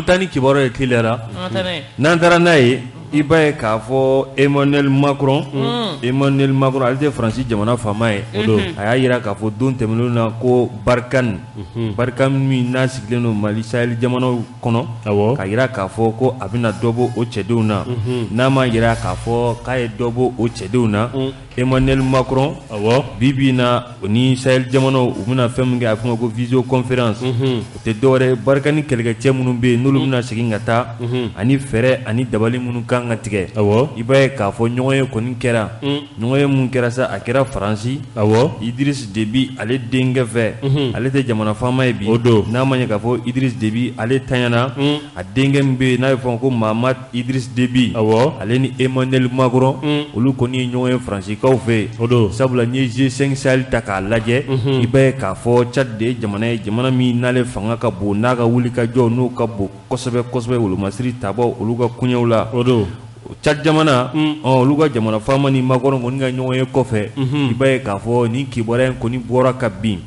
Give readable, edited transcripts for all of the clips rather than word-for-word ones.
Tani kibaro ye kilera nantara naye iba k'a fɔ Emmanuel Macron Emmanuel Macron ale tɛ Faransi jamana faama ye o don a y'a yira k'a fɔ don tɛmɛnenw na ko Barkhane min n'a sigilen don Mali Sahel jamanaw kɔnɔ k'a yira k'a fɔ ko a bɛna dɔ bɔ o cɛdenw na n'a ma yira k'a fɔ k'a ye dɔ bɔ o cɛdenw na Emmanuel Macron bi na o ni Sahel jamanaw u bɛna fɛn min kɛ a fɔ ko visio conférence o tɛ dɔwɛrɛ Barkhane kɛlɛkɛcɛ minnu bɛ yen n'olu bɛna segin ka taa ani fɛɛrɛ ani dabali minnu kan ka tigɛ i b'a ye k'a fɔ ɲɔgɔn ye kɔni kɛra ɲɔgɔn ye mun kɛra sa a kɛra Faransi Idriss Déby ale denkɛ fɛ ale tɛ jamana faama ye bi n'a ma ɲɛ k'a fɔ Idriss Déby ale tanyana a denkɛ min bɛ yen n'a bɛ fɔ ko Mahamad Idriss Déby ale ni Emmanuel Macron olu kɔni ye ɲɔgɔn ye Faransikaw fɛ yen sabula n'i ye G5 Sahel ta k'a lajɛ i b'a ye k'a fɔ Tchad de ye jamana min n'ale fanga ka bon n'a ka wulikajɔ n'o ka bon kosɛbɛ kosɛbɛ wolomasiri tabaw olu ka kuɲɛw la Tchad jamana olu ka jamana faama ni Macron kɔni ka ɲɔgɔn ye kɔfɛ i b'a ye k'a fɔ ni kibaruya in kɔni bɔra ka bin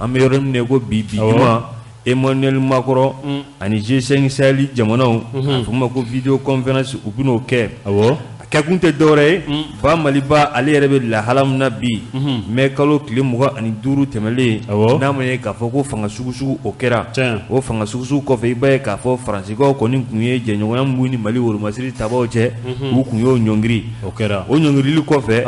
an bɛ yɔrɔ min na ko bi juma Emmanuel Macron ani G5 Sahel jamanaw a fɔ ma ko video conférence u bɛn'o kɛ kɛkun tɛ dɔwɛrɛ ye ba Maliba ale yɛrɛ bɛ lahala min na bi mais kalo tile 25 tɛmɛlen n'a ma ye k'a fɔ ko fanga sugu o kɛra o fanga sugu kɔfɛ i b'a ye k'a fɔ Faransikaw kɔni tun ye jɛɲɔgɔnya mun ni Mali wolomasiri tabaw cɛ u tun y'o ɲɔngiri o ɲɔngirili kɔfɛ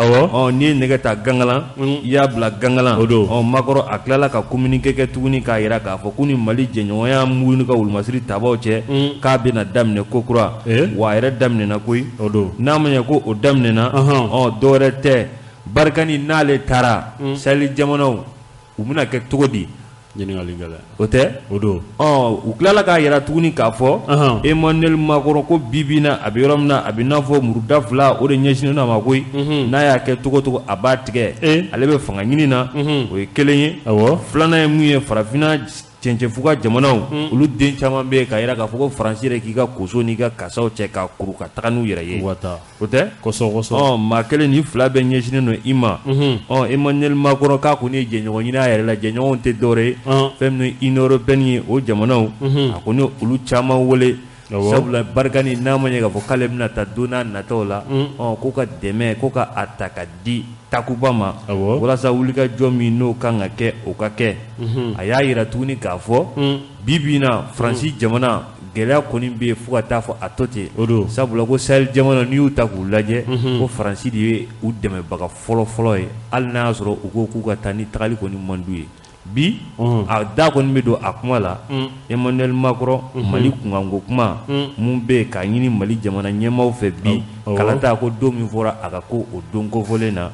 n'i ye nɛgɛ ta gangalan i y'a bila gangalan Macron a tilala ka communiqué kɛ tuguni k'a yira k'a fɔ ko ni Mali jɛɲɔgɔnya mun ka wolomasiri tabaw cɛ k'a bɛna daminɛ ko kura wa a yɛrɛ daminɛna koyi n'a ma ko o daminɛna dɔwɛrɛ tɛ Barkhane n'ale taara Sahel jamanaw u bɛna kɛ cogo di o tɛ o don u tilala k'a yira tuguni k'a fɔ Emmanuel Macron ko bi na a bɛ yɔrɔ min na a bɛ n'a fɔ muruda fila o de ɲɛsinnen a ma koyi n'a y'a kɛ cogo a b'a tigɛ ale bɛ fanga ɲini na o ye kelen ye filanan ye mun ye farafinna cɛncɛnfuga jamanaw olu den caman bɛ k'a yira k'a fɔ ko Faransi yɛrɛ k'i ka koso n'i ka kasaw cɛ ka kuru ka taga n'u yɛrɛ ye o tɛ maa kelen ni fila bɛ ɲɛsinnen don i ma Emmanuel Macron k'a kɔni ye jɛɲɔgɔn ɲini a yɛrɛ la jɛɲɔgɔnw tɛ dɔwɛrɛ ye fɛn min ye Union européenne ye o jamanaw a kɔni olu caman wele sabula Barkhane n'a ma ɲɛ k'a fɔ k'ale bɛna taa don n'a nataw la ko ka dɛmɛ ko ka a ta ka di Takuba ma walasa wulikajɔ min n'o kan ka kɛ o ka kɛ a y'a yira tuguni k'a fɔ bi na Faransi jamana gɛlɛya kɔni bɛ yen fo ka taa fɔ a to ten sabula ko Sahel jamana n'i y'u ta k'u lajɛ ko Faransi de ye u dɛmɛbaga fɔlɔ ye hali n'a y'a sɔrɔ u ko k'u ka taa ni tagali kɔni man d'u ye bi a da kɔni bɛ don a kuma la Emmanuel Macron Mali kunkanko kuma mun bɛ yen k'a ɲini Mali jamana ɲɛmaaw fɛ bi kala t'a ko don min fɔra a ka ko o don kofɔlen na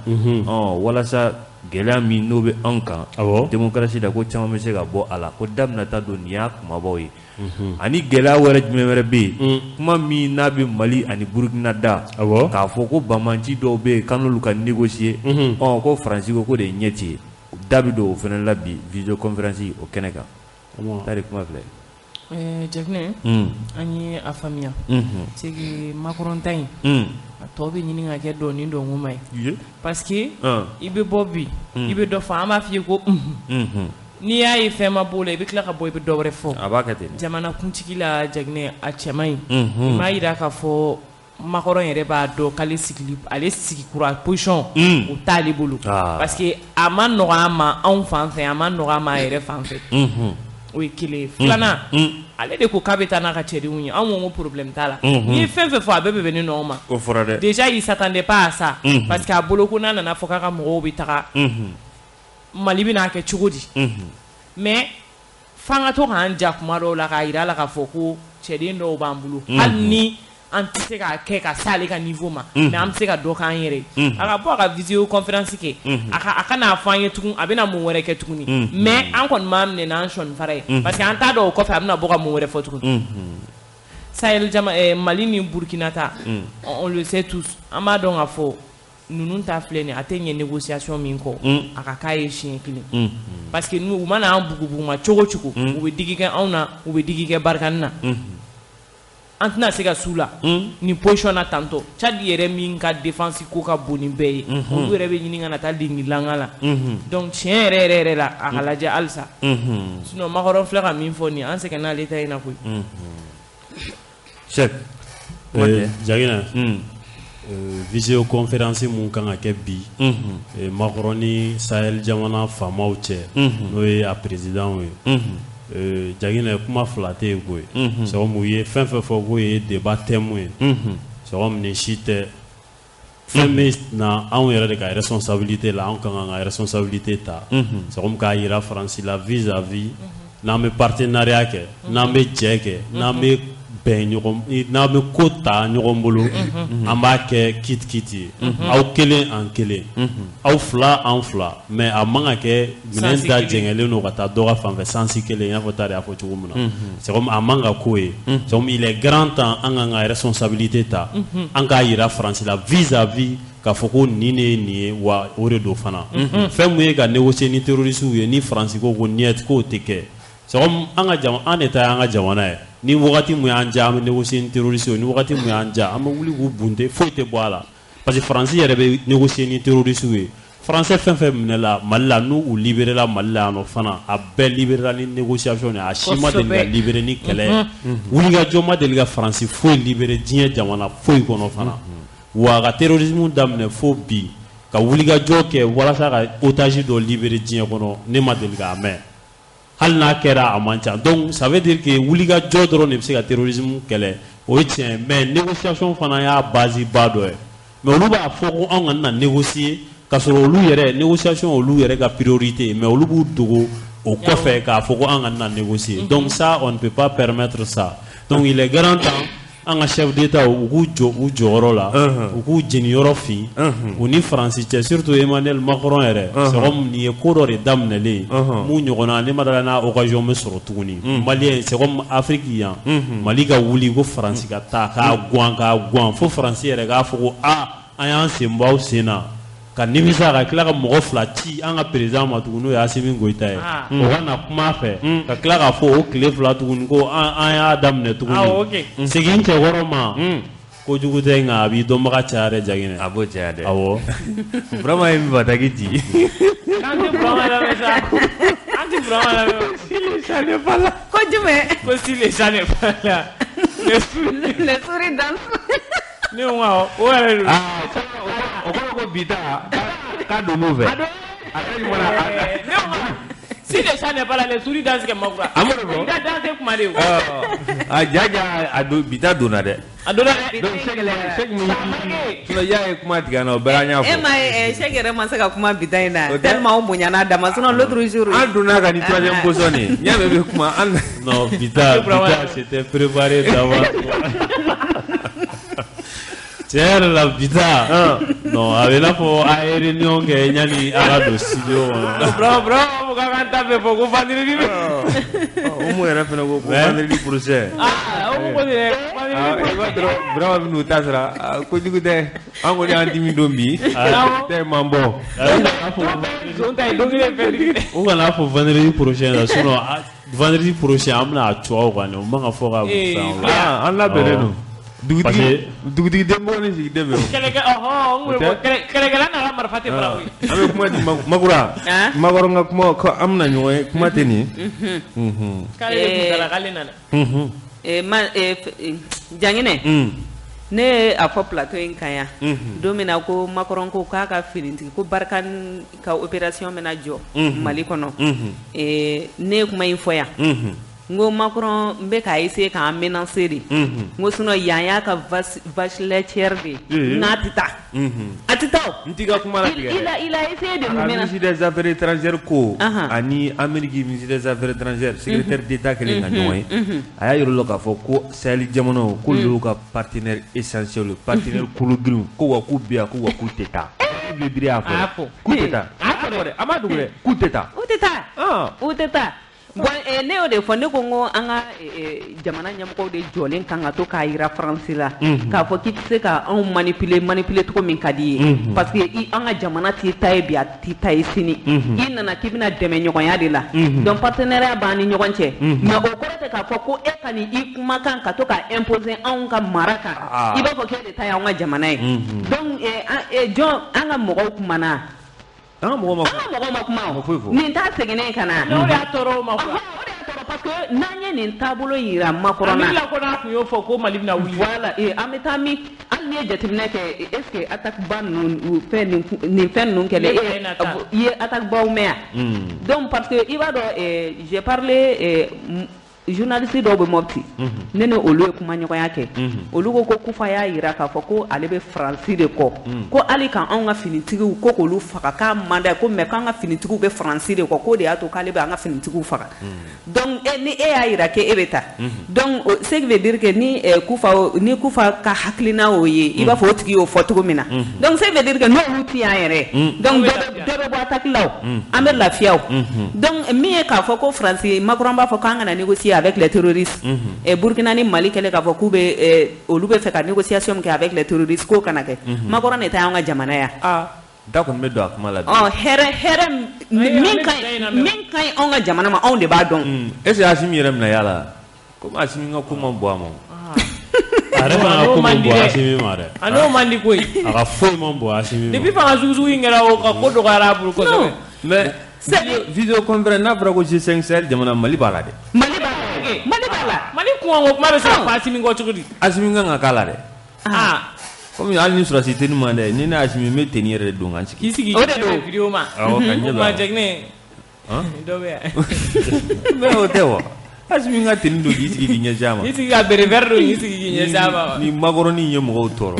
walasa gɛlɛya min n'o bɛ anw kan démocratie la ko caman bɛ se ka bɔ a la ko da bɛna taa don nin y'a kumabaw ye ani gɛlɛya wɛrɛ jumɛn wɛrɛ bɛ yen kuma min n'a bɛ Mali ani Burkina da k'a fɔ ko banbanci dɔw bɛ yen k'an'olu ka négocier ko Faransi ko de ye ɲɛci ye da bɛ don o fana la bi visio conférence o kɛnɛ kan tari kuma filɛ Jaknɛ an ye a faamuya c'est que Macron ta in a tɔ bɛ ɲini ka kɛ dɔɔni dɔnguma ye parce que i bɛ bɔ bi i bɛ dɔ fɔ an b'a f'i ye ko n'i y'a ye fɛn ma b'o la i bɛ tila ka bɔ i bɛ dɔ wɛrɛ fɔ a b'a kɛ ten jamana kuntigi la Jaknɛ a cɛ man ɲi i m'a yira k'a fɔ Macron yɛrɛ b'a dɔn k'ale sigi kura position o t'ale bolo parce que a ma nɔgɔ an ma anw fan fɛ a ma nɔgɔ an ma a yɛrɛ fan fɛ o ye kelen filanan ale de ko k'a bɛ taa n'a ka cɛdenw ye anw ko problème t'a la n'i ye fɛn fɛn fɔ a bɛɛ bɛ bɛn ni ɲɔgɔn ma o fɔra dɛ déjà il s'attendait pas à ça parce que a bolo ko n'a nana fɔ k'a ka mɔgɔw bɛ taga Mali bɛ n'a kɛ cogo di mais f'an ka to k'an ja kuma dɔw la k'a yira la k'a fɔ ko cɛden dɔw b'an bolo hali ni an tɛ se k'a kɛ ka s'ale ka niveau ma mais an bɛ se ka dɔ k'an yɛrɛ ye a ka bɔ a ka visio conférence kɛ a ka n'a fɔ an ye tugun a bɛna mun wɛrɛ kɛ tuguni mais an kɔni b'a minɛ n'an sɔnni fara ye parce que an t'a dɔn o kɔfɛ a bɛna bɔ ka mun wɛrɛ fɔ tuguni Sahel Mali ni Burkina ta on le sait tous an b'a dɔn k'a fɔ ninnu ta filɛ nin a tɛ ɲɛ négociation min kɔ a ka k'a ye siɲɛ kelen parce que u mana an bugubugu ma cogo cogo u bɛ digi kɛ anw na u bɛ digi kɛ Barkhane na an tɛna se ka s'u la ni position na tantôt Tchad yɛrɛ min ka défense ko ka bon ni bɛɛ ye olu yɛrɛ bɛ ɲini ka na taa langa la donc tiɲɛ yɛrɛ la a ka lajɛ halisa sinon Macron filɛ ka min fɔ nin an sɛgɛn n'ale ta in na koyi Cheikh Jagina visioconférence mun kan ka kɛ bi Macron ni Sahel jamana faamaw cɛ n'o ye a président ye Jagina kuma fila tɛ yen koyi c'est comme u ye fɛn fɛn fɔ k'o ye débat thème ye c'est comme ni si tɛ fɛn bɛ na anw yɛrɛ de ka responsabilité la anw kan ka responsabilité ta c'est comme k'a yira Faransi la vis-à-vis n'an bɛ partenariat kɛ n'an bɛ jɛ kɛ n'an bɛ bɛn ɲɔgɔn n'an bɛ ko ta ɲɔgɔn bolo an b'a kɛ kit ye aw kelen an kelen aw fila an fila mais a man ka kɛ minɛn da jɛngɛlen don ka taa dɔ ka fanfɛ sansi kelen i n'a fɔ Tare y'a fɔ cogo min na c'est comme a man ka k'o ye c'est comme il est grand temps an kan ka responsabilité ta an k'a yira Faransi la vis-à-vis k'a fɔ ko nin de ye nin ye wa o de don fana fɛn mun ye ka négocier ni terroristes ye ni Faransi ko ko niet k'o tɛ kɛ c'est comme an ka jamana an de ta y'an ka jamana ye ni wagati mun y'an ja an bɛ négocier ni terroristes ni wagati mun y'an ja an bɛ wuli k'u bunte foyi tɛ bɔ a la parce que Faransi yɛrɛ bɛ négocier ni terroristes ye Français fɛn fɛn minɛ la Mali la n'u u libéré la Mali la yan nɔ fana a bɛɛ libéré la ni négociation de a si ma deli ka libéré ni kɛlɛ ye wulikajɔ ma deli ka Faransi foyi libéré diɲɛ jamana foyi kɔnɔ fana wa ka terrorisme daminɛ fo bi ka wulikajɔ kɛ walasa ka otage dɔ libéré diɲɛ kɔnɔ ne ma deli k'a mɛn hali n'a kɛra a man ca donc ça veut dire que wulikajɔ dɔrɔn de bɛ se ka terrorisme kɛlɛ o ye tiɲɛ mais négociation fana y'a base ba dɔ ye mais olu b'a fɔ ko anw kana na négocier k'a sɔrɔ olu yɛrɛ négociation olu yɛrɛ ka priorité mais olu b'u dogo o kɔfɛ k'a fɔ ko an kana na négocier donc ça on ne peut pas permettre ça donc il est grand temps an ka chef d'état u k'u jɔ u jɔyɔrɔ la u k'u jeniyɔrɔ fin u ni Faransi cɛ surtout Emmanuel Macron yɛrɛ c'est comme nin ye ko dɔ de daminɛlen mun ɲɔgɔnna ne ma dala n'a occasion bɛ sɔrɔ tuguni Malien c'est comme Afrique yan Mali ka wuli ko Faransi ka taa k'a guwan fo Faransi yɛrɛ k'a fɔ ko an y'an sen bɔ aw sen na ka nimisa ka tila ka mɔgɔ fila ci an ka président ma tuguni n'o ye Assimi Goïta ye o ka na kuma fɛ ka tila k'a fɔ o tile fila tuguni ko an y'a daminɛ tuguni segin cɛkɔrɔ ma kojugu tɛ nka a b'i dɔnbaga caya dɛ Jagine a b'o caya dɛ awɔ vraiment ye min bataki ci an tɛ Burama lamɛn sa an tɛ Burama lamɛn si les chats n'est pas là ko jumɛn ko si les chats n'est pas là les souris dansent ne ko awɔ o yɛrɛ de don o kɔrɔ ko bi ta k'a don n'u fɛ si les chats n'est pas là les souris dansent kɛ Makura a m'o de fɔ i ka danse kuma de o a jaja a don bi ta donna dɛ a donna dɛ donc Cheikh min sinon y'a ye kuma tigɛ na o bɛɛ an y'a fɔ e ma ye Cheikh yɛrɛ ma se ka kuma bi ta in na tellement o bonyana dama sinon l'autre jour an donna ka ni troisième position de n'i y'a mɛn bɛ kuma an non bita c'était préparé d'avance tiɲɛ yɛrɛ la bita non a bɛ i n'a fɔ a ye réunion kɛ yanni a ka don studio kɔnɔ Bravo ka kan ta fɛ fɔ ko vendredi o mun yɛrɛ fana ko vendredi prochain o ko de Bravo bɛ n'u ta sara kojugu tɛ an kɔni y'an dimi don bi tɛ man bɔ o kana fɔ vendredi prochain la sinon vendredi prochain an bɛna a cogoya kan o man ka fɔ ka fɛn o an labɛnnen don dugutigi denbɔ ni sigiden bɛ kɛlɛkɛla nana marifa tɛ fara koyi an bɛ kuma di Makura Makɔrɔ ka kuma an bɛna ɲɔgɔn ye kuma tɛ nin k'ale de tun k'ale nana Jangine ne ye a fɔ plateau in kan yan don min na ko Macron ko k'a ka finitigi ko Barkhane ka opération bɛna jɔ Mali kɔnɔ ne ye kuma in fɔ yan n ko Macron n bɛ k'a essayer k'an menacer de n ko sinon yan y'a ka vache laitière de ye n'a tɛ taa a tɛ taa o n t'i ka kuma latigɛ dɛ il a essayé de me menacer ministre des affaires étrangères ko ani Amérique ministre des affaires étrangères secrétaire d'état kɛlen ka ɲɔgɔn ye a y'a yir'u la k'a fɔ ko Sahel jamanaw k'olu y'u ka partenaire essentiel partenaire kolo girinw ko wa k'u bɛ yan ko wa k'u tɛ taa le biri y'a fɔ k'u tɛ taa a ma dogo dɛ k'u tɛ taa u tɛ taa bon ne y'o de fɔ ne ko n ko an ka jamana ɲɛmɔgɔw de jɔlen kan ka to k'a yira Faransi la k'a fɔ k'i tɛ se ka anw manipuler cogo min ka di ye parce que an ka jamana t'i ta ye bi a t'i ta ye sini i nana k'i bɛna dɛmɛ ɲɔgɔnya de la donc partenariat b'an ni ɲɔgɔn cɛ mais o kɔrɔ tɛ k'a fɔ ko e ka nin i kumakan ka to ka imposer anw ka mara kan i b'a fɔ k'e de ta ye anw ka jamana ye donc jɔn an ka mɔgɔw kumana an ka mɔgɔw ma kuma nin t'a sɛgɛnnen ka na o de y'a tɔɔrɔ o ma quoi o de y'a tɔɔrɔ parce parce que n'an ye nin taabolo yira Macron na Amila ko na kun yo fɔ ko Mali bɛna wuli voilà an bɛ taa min hali n'i ye jateminɛ kɛ est-ce que attaque ba ninnu nin fɛn ninnu kɛlɛ i ye attaque baw mɛn yan donc parce que i b'a dɔn j'ai parlé journaliste dɔw bɛ Mopti ne ni olu ye kuma ɲɔgɔnya kɛ olu ko Kufa y'a yira k'a fɔ ko ale bɛ Faransi de kɔ ko hali kan anw ka finitigiw ko k'olu faga k'a man d'a ye ko mais k'an ka finitigiw bɛ Faransi de kɔ k'o de y'a to k'ale bɛ an ka finitigiw faga donc ni e y'a yira k'e bɛ taa donc ce qui veut dire que ni Kufa ka hakilina o ye i b'a fɔ o tigi y'o fɔ cogo min na donc ce qui veut dire que n'olu ti yan yɛrɛ donc dɔ bɛ bɔ attaque la o an bɛ lafiya o donc min ye k'a fɔ ko Faransi Macron b'a fɔ k'an kana négocier avec les terroristes Burkina ni Mali kɛlɛ k'a fɔ k'u bɛ olu bɛ fɛ ka négociation kɛ avec les terroristes k'o kana kɛ Macron de ta y'an ka jamana yan da kɔni bɛ don a kuma la hɛrɛ min ka ɲi anw ka jamana ma anw de b'a dɔn est-ce que Assimi yɛrɛ minɛ yala komi Assimi ka ko man bon a ma a yɛrɛ fana ka ko man bon Assimi ma dɛ a n'o man di koyi a ka foyi man bon Assimi ma depuis fanga sugusugu in kɛra o ka ko dɔgɔyara a bolo kosɛbɛ mais vidéo conférence n'a fɔra ko G5 Sahel jamana Mali b'a la dɛ Mali b'a la Mali kuma bɛ se ka fɔ Assimi kɔ cogo di Assimi kan ka k'a la dɛ komi hali ni sɔrɔsi tɛ ni ma dɛ ni ne Assimi n bɛ tenue yɛrɛ de don ka n sigi k'i sigi k'i kɛ vidéo ma awɔ ka ɲɛ ma jɛginɛ dɔ bɛ yan mais o tɛ wa Assimi ka tenue don k'i sigi k'i ɲɛsin a ma k'i sigi ka bere vert don k'i sigi k'i ɲɛsin a ma ni Macron ye mɔgɔw tɔɔrɔ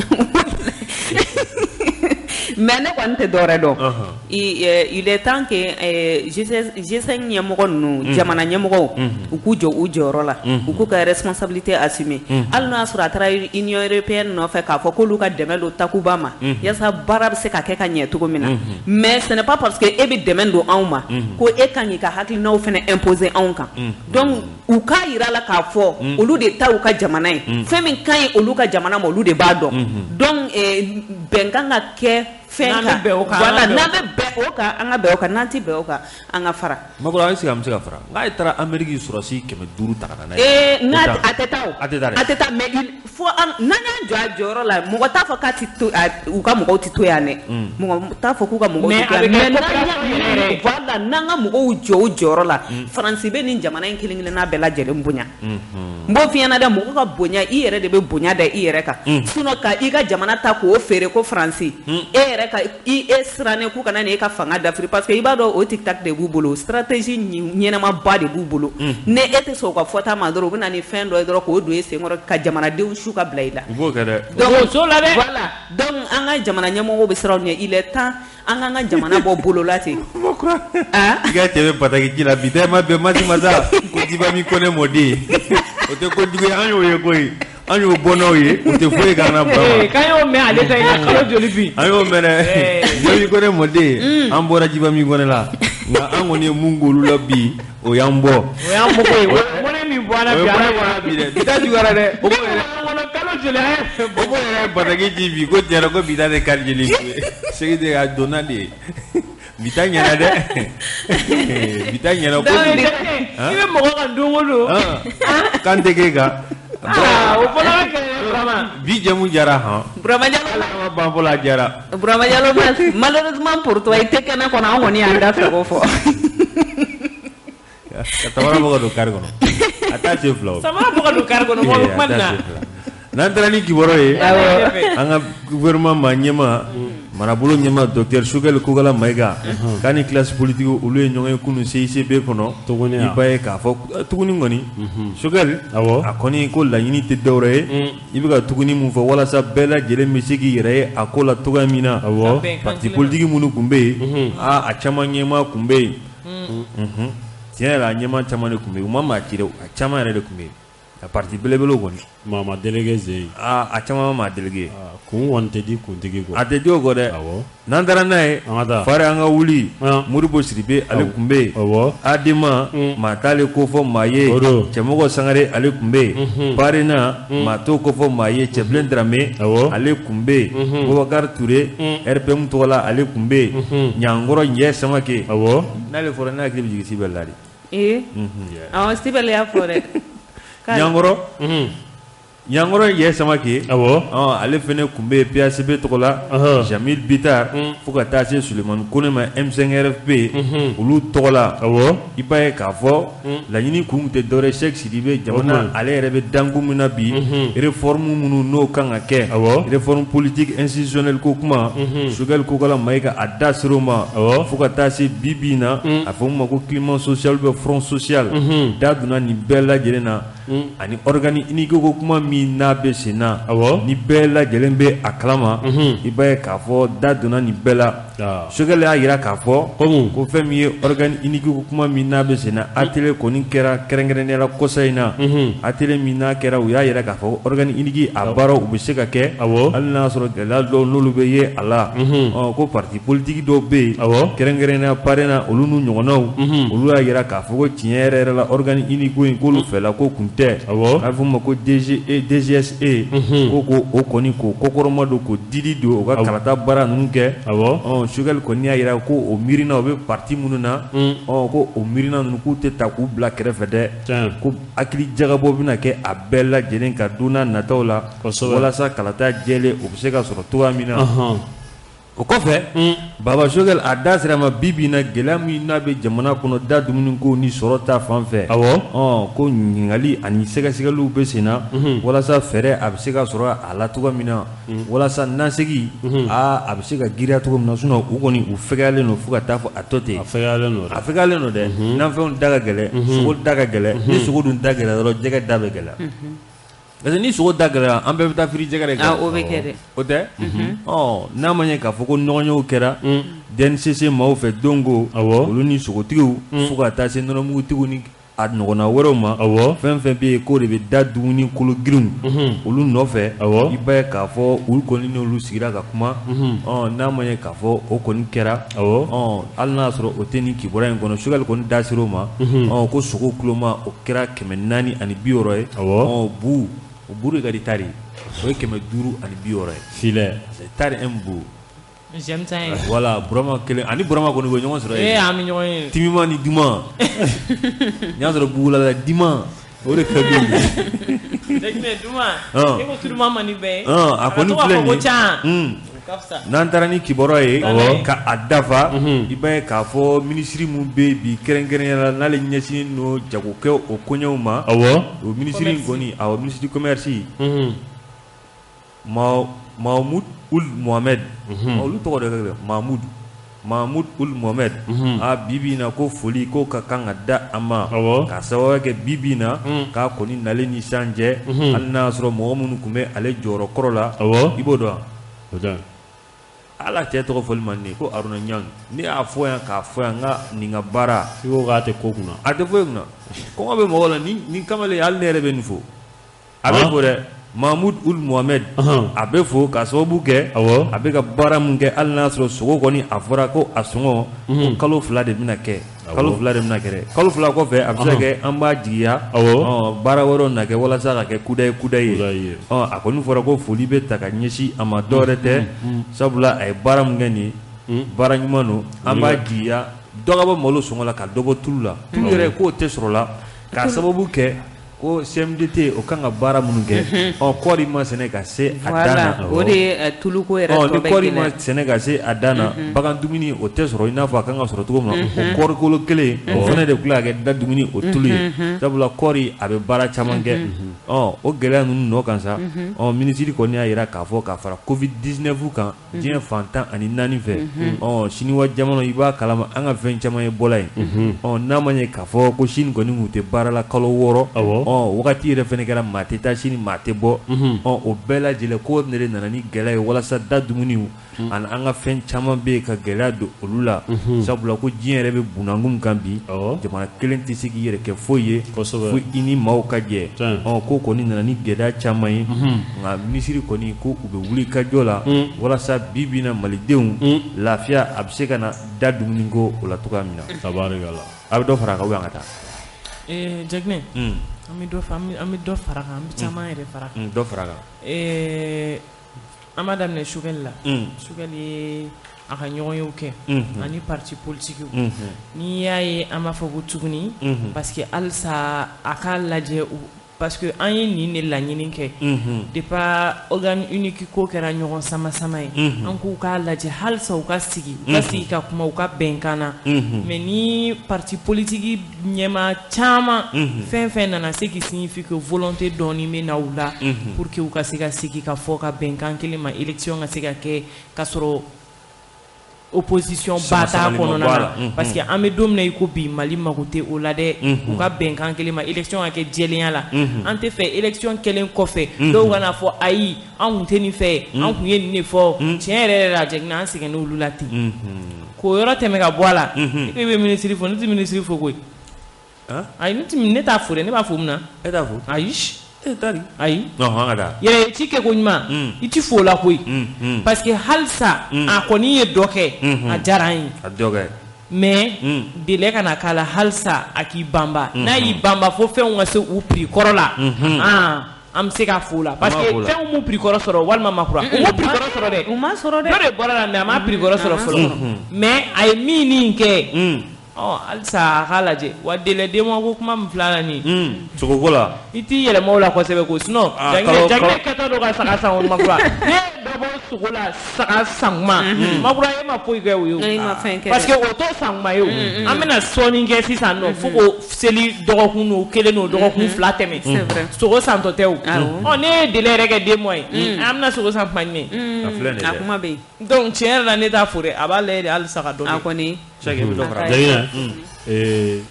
mais ne kɔni tɛ dɔwɛrɛ dɔn il est temps que G5 ɲɛmɔgɔ ninnu jamana ɲɛmɔgɔw u k'u jɔ u jɔyɔrɔ la u k'u ka responsabilité assumer hali n'o y'a sɔrɔ a taara Union européenne nɔfɛ k'a fɔ k'olu ka dɛmɛ don Takuba ma yaasa baara bɛ se ka kɛ ka ɲɛ cogo min na mais ce n'est pas parce que e bɛ dɛmɛ don anw ma ko e kan k'i ka hakilinaw fana imposer anw kan donc u k'a yira la k'a fɔ olu de ta u ka jamana ye fɛn min ka ɲi olu ka jamana ma olu de b'a dɔn donc bɛnkan ka kɛ fɛn kan voilà n'an bɛ bɛn o kan an ka bɛn o kan n'an tɛ bɛn o kan an ka fara Macron est-ce que an bɛ se ka fara n'a ye taara Amérique sɔrɔsi 500 ta ka na n'a ye a tɛ taa o a tɛ taa mais fo n'an y'an jɔ a jɔyɔrɔ la mɔgɔ t'a fɔ k'a tɛ to u ka mɔgɔw tɛ to yan dɛ mɔgɔ t'a fɔ k'u ka mɔgɔw tɛ to yan mais voilà n'an ka mɔgɔw jɔ o jɔyɔrɔ la Faransi bɛ nin jamana in kelen-kelenna bɛɛ lajɛlen bonya n b'o f'i ɲɛna dɛ mɔgɔ ka bonya i yɛrɛ de bɛ bonya da i yɛrɛ kan sinon ka i ka jamana ta k'o feere ko Faransi e yɛrɛ ka i sirannen k'u kana ni e ka fanga dafiri parce que i b'a dɔn o tic-tac de b'u bolo stratégie ɲɛnamaba de b'u bolo ne e tɛ sɔn u ka fɔta ma dɔrɔn u bɛ na ni fɛn dɔ ye dɔrɔn k'o don e senkɔrɔ ka jamanadenw su ka bila i la u b'o kɛ dɛ donc voilà donc an ka jamana ɲɛmɔgɔw bɛ siran ɲɛ il est temps an k'an ka jamana bɔ bolola ten i ka cɛ bɛ pataki ji la bi tɛ ma bɛn masi masa ko Djibami Kone mɔden o tɛ kojugu ye an y'o ye koyi an y'o bɔ n'aw ye o tɛ foyi k'an na Burama k'an y'o mɛn ale ta in na kalo joli bi an y'o mɛn dɛ Djibami Kone mɔden an bɔra Djibami Kone la nka an kɔni ye mun k'olu la bi o y'an bɔ koyi mɔnɛ min bɔra bi ala bɔra bi dɛ bi ta juguyara dɛ o kalo joli an o ko yɛrɛ bataki ji bi ko tiɲɛ yɛrɛ ko bi ta de kari jeli segi de a donna de bi ta ɲɛna dɛ bi ta ɲɛna ko i bɛ mɔgɔ ka don o don kan tɛ k'e kan o fɔlɔ ka kɛlɛ Burama bi jamu jara han Burama Diallo ma ban fɔlɔ a jara Burama Diallo malheureusement pour toi i tɛ kɛnɛ kɔnɔ an kɔni y'an da fɛ ko fɔ ka Samara bɔ ka don kari kɔnɔ a t'a se fila o Samara bɔ ka don kari kɔnɔ mɔgɔ kuma na n'an taara ni kibaru ye an ka gouvernement ma ɲɛma marabolo ɲɛma docteur Choguel Kokala Mayiga k'a ni classe politique olu ye ɲɔgɔn ye kunun CICB kɔnɔ i b'a ye k'a fɔ tuguni kɔni Choguel a kɔni ko laɲini tɛ dɔwɛrɛ ye i bɛ ka tuguni mun fɔ walasa bɛɛ lajɛlen bɛ se k'i yɛrɛ ye a ko la cogoya min na parti politique minnu tun bɛ yen a caman ɲɛma tun bɛ yen tiɲɛ yɛrɛ a ɲɛma caman de tun bɛ yen u ma maa ci dɛ a caman yɛrɛ de tun bɛ yen a parti belebelew kɔni maa ma délégué Zeyi a caman ma délégué kun kɔni tɛ di kuntigi kɔ a tɛ di o kɔ dɛ n'an taara n'a ye fari an ka wuli Modibo Sidibe ale tun bɛ yen Adama maa t'ale ko fɔ maa ye Cɛmɔgɔ Sangare ale tun bɛ yen Parena maa t'o ko fɔ maa ye Cɛbilen Darame ale tun bɛ yen Boubacar Touré RPM tɔgɔla ale tun bɛ yen Ɲankɔrɔ Ɲɛ Samake n'ale fɔra ne hakili bɛ jigin Sibɛli la de Sibɛli y'a fɔ dɛ Ɲankɔrɔ Yankoro ye samake ale fene kunbe PACB togola Jamil Bitar fo ka taa se Suleiman Konema M5RFP olu togola i b'a ye k'a fɔ laɲini kun tɛ dɔwɛrɛ Cheikh Sidibe jamana ale yɛrɛ bɛ dangu min na bi réforme minnu n'o kan ka kɛ réforme politique institutionnelle ko kuma Sogɛl Kokala Mayiga a da ser'o ma fo ka taa se bi bi in na a fɔ ma ko climat social bɛ front social da donna nin bɛɛ lajɛlen na ani organe unique ko kuma min n'a bɛ sen na ni bɛɛ lajɛlen bɛ a kalama i b'a ye k'a fɔ da donna nin bɛɛ la Sogɛl y'a jira k'a fɔ ko fɛn min ye organe unique ko kuma min n'a bɛ sen na atelier kɔni kɛra kɛrɛnkɛrɛnnenya la kɔsa in na atelier min n'a kɛra u y'a jira k'a fɔ organe unique a baaraw u bɛ se ka kɛ hali n'a sɔrɔ gɛlɛya dɔw n'olu bɛ ye a la ko parti politique dɔw bɛ yen kɛrɛnkɛrɛnnenya parrain olu n'u ɲɔgɔnnaw olu y'a jira k'a fɔ ko tiɲɛ yɛrɛ yɛrɛ la organe unique ko in k'olu fɛla ko kun tɛ a bɛ fɔ o ma ko DGSE ko o kɔni ko kɔkɔrɔma don ko didi don o ka kalata baara ninnu kɛ Sogɛl kɔni y'a jira ko o miirina o bɛ parti minnu na ko o miirina ninnu k'u tɛ ta k'u bila kɛrɛfɛ dɛ ko hakili jagabɔ bɛna kɛ a bɛɛ lajɛlen ka don n'a nataw la walasa kalata jɛlen o bɛ se ka sɔrɔ cogoya min na o kɔfɛ Baba Sogɛl a da sera ma bi bi in na gɛlɛya min n'a bɛ jamana kɔnɔ da dumuni ko ni sɔrɔ ta fan fɛ ko ɲininkali ani sɛgɛsɛgɛliw bɛ sen na walasa fɛɛrɛ a bɛ se ka sɔrɔ a la cogoya min na walasa nasegi a bɛ se ka giriya cogo min na sinon u kɔni u fɛgɛyalen don fo ka taa fɔ a tɔ ten a fɛgɛyalen don dɛ nanfɛnw da ka gɛlɛn sogo da ka gɛlɛn ni sogo dun da gɛlɛya dɔrɔn jɛgɛ da bɛ gɛlɛya parce que ni sogo da gɛlɛya an bɛɛ bɛ taa firi jɛgɛ de kan o bɛ kɛ dɛ o tɛ n'a ma ɲɛ k'a fɔ ko ɲɔgɔnyew kɛra DNCC maaw fɛ dongo olu ni sogotigiw fo ka taa se nɔnɔmugutigiw ni a ɲɔgɔnna wɛrɛw ma fɛn fɛn bɛ yen k'o de bɛ da dumuni kolo girinw olu nɔfɛ i b'a ye k'a fɔ olu kɔni n'olu sigira ka kuma n'a ma ɲɛ k'a fɔ o kɔni kɛra hali n'a sɔrɔ o tɛ nin kibaruya in kɔnɔ Sogɛl kɔni da ser'o ma ko sogo kuloma o kɛra 460 ye bu o buru de ka di tari o ye 560 ye filet tari bu j'aime ça voilà Burama kelen ani Burama kɔni bɛ ɲɔgɔn sɔrɔ ye an bɛ ɲɔgɔn ye Timima ni Duma n y'a sɔrɔ Bugula Dima o de ka di Duma e ko Duma man di bɛɛ a kɔni filɛ nin n'an taara ni kibaruya ye ka a dafa i b'a ye k'a fɔ minisiri min bɛ bi kɛrɛnkɛrɛnnenya la n'ale ɲɛsinnen don jagokɛ o koɲɛw ma o minisiri in kɔni minisiri commerce Mahmoud Ould Mohamed olu tɔgɔ de ka gɛlɛn Mahmoud Ould Mohamed bi bi in na ko foli ko ka kan ka da a ma k'a sababu kɛ bi bi in na k'a kɔni nalen ni san cɛ hali n'a y'a sɔrɔ mɔgɔ minnu tun bɛ ale jɔyɔrɔ kɔrɔ la i b'o dɔn wa ala cɛ tɔgɔ fɔli man ne ko Aruna Ɲang ne y'a fɔ yan k'a fɔ yan n ka nin ka baara i ko k'a tɛ ko kunna a tɛ foyi kunna kɔngɔ bɛ mɔgɔ la ni kamalen hali ne yɛrɛ bɛ nin fɔ a bɛ fɔ dɛ Mahmoud Ould Mohamed a bɛ fɔ k'a sababu kɛ a bɛ ka baara min kɛ hali n'a sɔrɔ sogo kɔni a fɔra ko a sɔngɔ ko kalo 2 de bɛna kɛ kalo 2 de bɛna kɛ kalo 2 kɔfɛ a bɛ se ka kɛ an b'a jigiya baara wɛrɛw na kɛ walasa ka kɛ kuda ye a kɔni fɔra ko foli bɛ ta ka ɲɛsin a ma dɔwɛrɛ tɛ sabula a ye baara min kɛ nin baara ɲuman don an b'a jigiya dɔ ka bɔ malo sɔngɔ la ka dɔ bɔ tulu la tulu yɛrɛ k'o tɛ sɔrɔ la k'a sababu kɛ ko CMDT o kan ka baara minnu kɛ kɔɔri ma sɛnɛ ka se a dan na o de ye tuluko yɛrɛ tɔ bɛ ni kɔɔri ma sɛnɛ ka se a dan na bagan dumuni o tɛ sɔrɔ i n'a fɔ a kan ka sɔrɔ cogo min na o kɔɔrikolo kelen o fana de tila ka kɛ da dumuni o tulu ye sabula kɔɔri a bɛ baara caman kɛ o gɛlɛya ninnu nɔ kan sa minisiri kɔni y'a jira k'a fɔ ka fara COVID-19 kan diɲɛ fantan ani 4 fɛ siniwa jamana i b'a kalama an ka fɛn caman ye bɔla yen n'a ma ɲɛ k'a fɔ ko Sini kɔni kun tɛ baara la kalo 6 wagati yɛrɛ fɛnɛ kɛra maa tɛ taa sini maa tɛ bɔ o bɛɛ lajɛlen ko ne de nana ni gɛlɛya ye walasa da dumuniw ani an ka fɛn caman bɛ yen ka gɛlɛya don olu la sabula ko diɲɛ yɛrɛ bɛ bunakun kan bi jamana kelen tɛ se k'i yɛrɛ kɛ foyi ye fo i ni maaw ka jɛ ko kɔni nana ni gɛlɛya caman ye nka minisiri kɔni ko u bɛ wuli ka jɔ la walasa bi bi na malidenw lafiya a bɛ se ka na da dumuni ko o la cogoya min na a bɛ dɔ fara a kan ka taa Jaginɛ an bɛ dɔ fara kan an bɛ caman yɛrɛ fara kan dɔ fara kan an b'a daminɛ Sogɛl la Sogɛl ye a ka ɲɔgɔnyew kɛ ani parti politikiw n'i y'a ye an b'a fɔ ko tuguni parce que halisa a k'a lajɛ parce que an ye nin de laɲini kɛ depuis organe unique ko kɛra ɲɔgɔn sama ye an k'u k'a lajɛ halisa u ka sigi ka kuma u ka bɛnkan na mais ni parti politique ɲɛma caman fɛn nana se qui signifie que volonté dɔɔni bɛ na u la pour que u ka se ka sigi ka fɔ ka bɛnkan kelen ma élection ka se ka kɛ ka sɔrɔ opposition bata kɔnɔna na parce que an bɛ don min na i ko bi Mali mago tɛ o la dɛ u ka bɛnkan kelen ma élection ka kɛ jɛlenya la an tɛ fɛ élection kelen kɔfɛ dɔw kana fɔ ayi an kun tɛ nin fɛ an kun ye nin de fɔ tiɲɛ yɛrɛ la Jɛginɛ an sɛgɛnna olu la ten k'o yɔrɔ tɛmɛ ka bɔ a la i bɛ ministre fɔ ne tɛ ministre fɔ koyi ayi ne t'a fɔ dɛ ne b'a fɔ mun na e t'a fɔ ayi tari ayi hanga yɛrɛ ci kɛ ko ɲuman i ti fo la koyi parce que halisa a kɔni ye dɔ kɛ a diyara an ye a dɔ kɛ mais délai kana k'a la halisa a k'i banba n'a y'i banba fo fɛnw ka se u prix kɔrɔ la an bɛ se ka fo la parce que fɛnw m'u prix kɔrɔ sɔrɔ walima makura u m'u prix kɔrɔ sɔrɔ dɛ u ma sɔrɔ dɛ dɔ de bɔra la mais a ma prix kɔrɔ sɔrɔ fɔlɔ mais a ye min kɛ halisa a k'a lajɛ wa délai de mois ko kuma min filɛ la nin sogoko la i t'i yɛlɛma o la kosɛbɛ ko sinon Jɛginɛ kɛtɔ don ka saga san o makura ne dɔ bɔ sogo la saga san kuma makura e ma foyi kɛ o ye o parce que o t'o san kuma ye o an bɛna sɔɔni kɛ sisan nɔ fo ko seli dɔgɔkun n'o kelen n'o dɔgɔkun fila tɛmɛ sogo santɔ tɛ o ne ye délai yɛrɛ kɛ 2 mois ye an bɛna sogo san kuma ɲɛ a kuma bɛ yen donc tiɲɛ yɛrɛ la ne t'a fo dɛ a b'a lajɛ de halisa ka dɔn a kɔni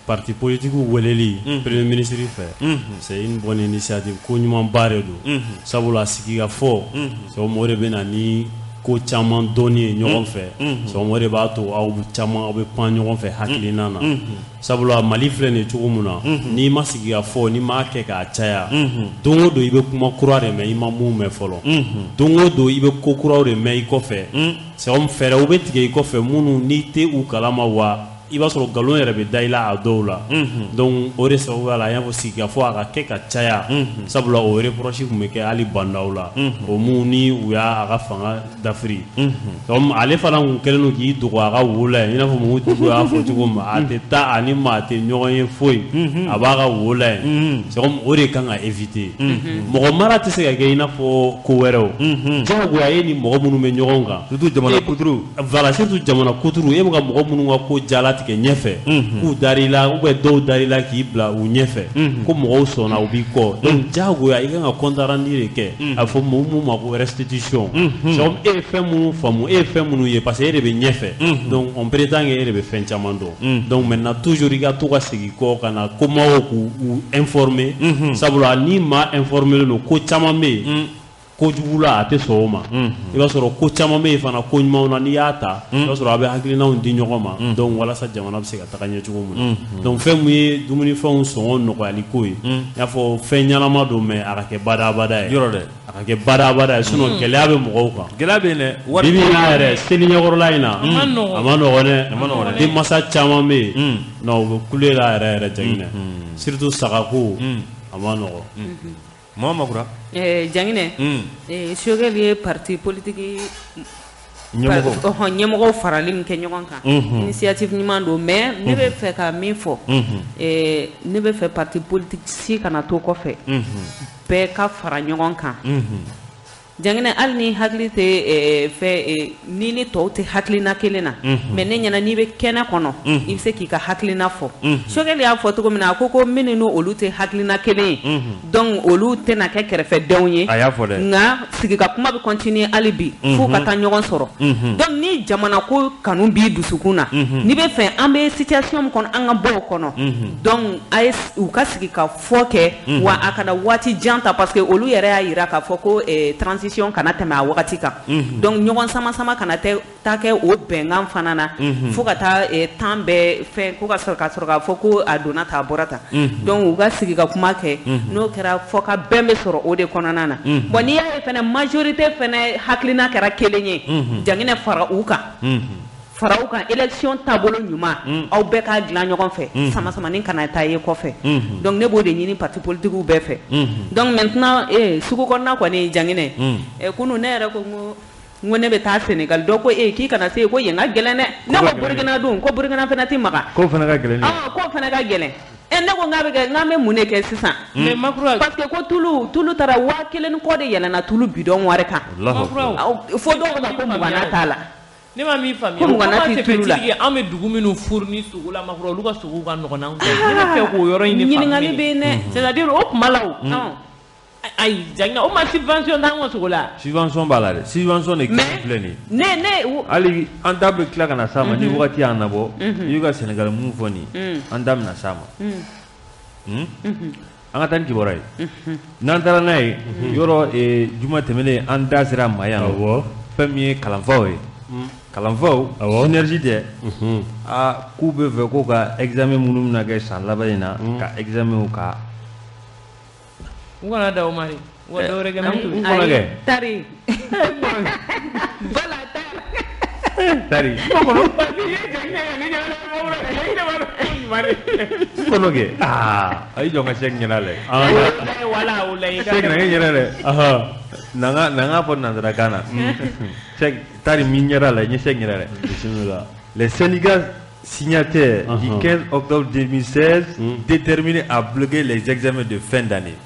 parti politique weleli premier ministre fɛ c'est une bonne initiative ko ɲuman ba de don sabula sigi ka fɔ o de bɛ na ni ko caman dɔnni ye ɲɔgɔn fɛ o de b'a to aw bɛ pan ɲɔgɔn fɛ hakilina na sabula Mali filɛ nin cogo min na n'i ma sigi ka fɔ n'i ma kɛ k'a caya don o don i bɛ kuma kura de mɛn i ma mun mɛn fɔlɔ don o don i bɛ ko kuraw de mɛn i kɔfɛ fɛɛrɛw bɛ tigɛ i kɔfɛ minnu n'i tɛ u kalama wa i b'a sɔrɔ nkalon yɛrɛ bɛ da i la a dɔw la donc o de sababu la an y'a fɔ sigi ka fɔ a ka kɛ ka caya sabula o reproche tun bɛ kɛ hali bandaw la o mun ni u y'a ka fanga dafiri donc ale fana tun kɛlen don k'i dogo a ka wo la yen i n'a fɔ Mugu y'a fɔ cogo min a tɛ taa ani maa tɛ ɲɔgɔn ye foyi a b'a ka wo la yen o de kan ka éviter mɔgɔ mara tɛ se ka kɛ i n'a fɔ ko wɛrɛw jagoya ye ni mɔgɔ minnu bɛ ɲɔgɔn kan surtout jamana kuturu voilà surtout jamana kuturu e bɛ ka mɔgɔ minnu ka ko jala tigɛ ɲɛfɛ k'u dar'i la ou bien dɔw dar'i la k'i bila u ɲɛfɛ ko mɔgɔw sɔnna u b'i kɔ donc jagoya i kan ka compte rendu de kɛ a fɔ mɔgɔw ma ko restitution e ye fɛn minnu faamu e ye fɛn minnu ye parce que e de bɛ ɲɛfɛ donc on prétend que e de bɛ fɛn caman dɔn donc maintenant toujours i ka to ka segin kɔ ka na komaw k'u informer sabula ni maa informer don ko caman bɛ yen kojugu la a tɛ sɔn o ma i b'a sɔrɔ ko caman bɛ yen fana ko ɲumanw na n'i y'a ta i b'a sɔrɔ a bɛ hakilinaw di ɲɔgɔn ma donc walasa jamana bɛ se ka taga ɲɛ cogo min na donc fɛn min ye dumunifɛnw sɔngɔ nɔgɔyali ko ye i n'a fɔ fɛn ɲɛnama don mais a ka kɛ badabada ye yɔrɔ dɛ a ka kɛ badabada ye sinon gɛlɛya bɛ mɔgɔw kan gɛlɛya bɛ yen dɛ bibi in na yɛrɛ seli ɲɛkɔrɔla in na a ma nɔgɔn dɛ denmansa caman bɛ yen non u bɛ kule la yɛrɛ Jɛginɛ surtout sagako a ma nɔgɔn Makura Jɛginɛ Sogɛli ye parti politique ɲɛmɔgɔw farali min kɛ ɲɔgɔn kan initiative ɲuman don mais ne bɛ fɛ ka min fɔ ne bɛ fɛ parti politique si kana to kɔfɛ bɛɛ ka fara ɲɔgɔn kan Jɛginɛ hali ni hakili tɛ ni ni tɔw tɛ hakilina kelen na mais ne ɲɛna n'i bɛ kɛnɛ kɔnɔ i bɛ se k'i ka hakilina fɔ Sogɛli y'a fɔ cogo min na a ko minnu ni olu tɛ hakilina kelen ye donc olu tɛna kɛ kɛrɛfɛdenw ye a y'a fɔ dɛ nka sigika kuma bɛ continuer hali bi f'u ka taa ɲɔgɔn sɔrɔ donc ni jamana ko kanu b'i dusukun na n'i bɛ fɛ an bɛ situation min kɔnɔ an ka bɔ o kɔnɔ donc a ye u ka sigi ka fɔ kɛ wa a kana waati jan ta parce que olu yɛrɛ y'a jira k'a fɔ ko transition kana tɛmɛ a wagati kan donc ɲɔgɔn sama kana taa kɛ o bɛnkan fana na fo ka taa temps bɛɛ fɛn ko ka sɔrɔ k'a fɔ ko a donna ta a bɔra ta donc u ka sigi ka kuma kɛ n'o kɛra fɔ ka bɛn bɛ sɔrɔ o de kɔnɔna na bon n'i y'a ye fɛnɛ majorité fɛnɛ hakilina kɛra kelen ye Jɛginɛ fara u kan élection taabolo ɲuman aw bɛɛ k'a dilan ɲɔgɔn fɛ sama-samanin kana taa ye kɔfɛ donc ne b'o de ɲini parti politique bɛɛ fɛ donc maintenant sugu kɔnɔna kɔni Jɛginɛ kunu ne yɛrɛ ko n ko ne bɛ taa Sénégal dɔ ko k'i kana se ko yen ka gɛlɛn dɛ ne ko Burkina dun ko Burkina fana tɛ maga ko fana ka gɛlɛn ko fana ka gɛlɛn ne ko ngabe mun ne kɛ sisan mais makura parce que ko tulu tara 1000 kɔ de yɛlɛna tulu bidon wari kan fo dɔw ma ko mugana t'a la ne ma min faamuya ko mugana tɛ tulu la an bɛ dugu minnu furu ni sogo la makura olu ka sogo ka nɔgɔn n'anw ta ye ne bɛ fɛ k'o yɔrɔ ɲini ɲininkali bɛ yen dɛ c'est à dire o kuma la o ayi janga o ma subvention t'an ka sogo la subvention b'a la dɛ subvention de filɛ nin ye hali an da bɛ tila ka na s'a ma ni wagati y'a nabɔ i y'u ka Sénégal mun fɔ nin an da bɛna s'a ma an ka taa ni kibaruya ye n'an taara n'a ye yɔrɔ juma tɛmɛnen an da sera ma yan fɛn min ye kalanfaw ye kalanfaw synergie tɛ k'u bɛ fɛ ko ka examen minnu bɛna kɛ san laban in na ka examenw ka Ngwana da Omari. Wa do rege men tu. Ngwana ge. Tari. Bala tari. Kono pa ni jangnya ni jangnya ngora ni mari. Kono ge. Ai jonga sek nyala le. Wala ulai ka. Sek na nyala le. Nanga pon nandra kana. Sek tari minyara le, ni sek nyala le. Bismillah. Les Sénégal signataires du 15 octobre 2016 déterminés à bloquer les examens de fin d'année.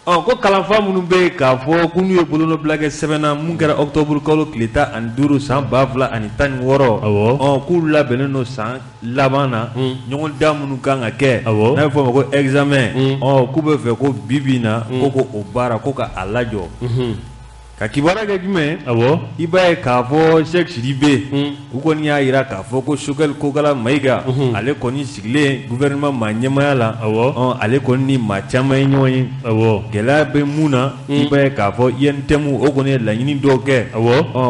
Ko kalanfa minnu bɛ k'a fɔ ko n'u ye bolonɔbila kɛ sɛbɛnna mun kɛra octobre kalo tile 15 san 2016 k'u labɛnnen don san laban na ɲɔgɔn dan minnu kan ka kɛ n'a bɛ fɔ o ma ko examen k'u bɛ fɛ ko bi bi in na ko o baara ko ka a lajɔ ka kibaruya kɛ jumɛn i b'a ye k'a fɔ Cheikh Sidibe u kɔni y'a jira k'a fɔ ko Choguel Kokala Mayiga ale kɔni sigilen gouvernement maa ɲɛmaaya la ale kɔni ni maa caman ye ɲɔgɔn ye gɛlɛya bɛ mun na i b'a ye k'a fɔ INTM o kɔni ye laɲini dɔw kɛ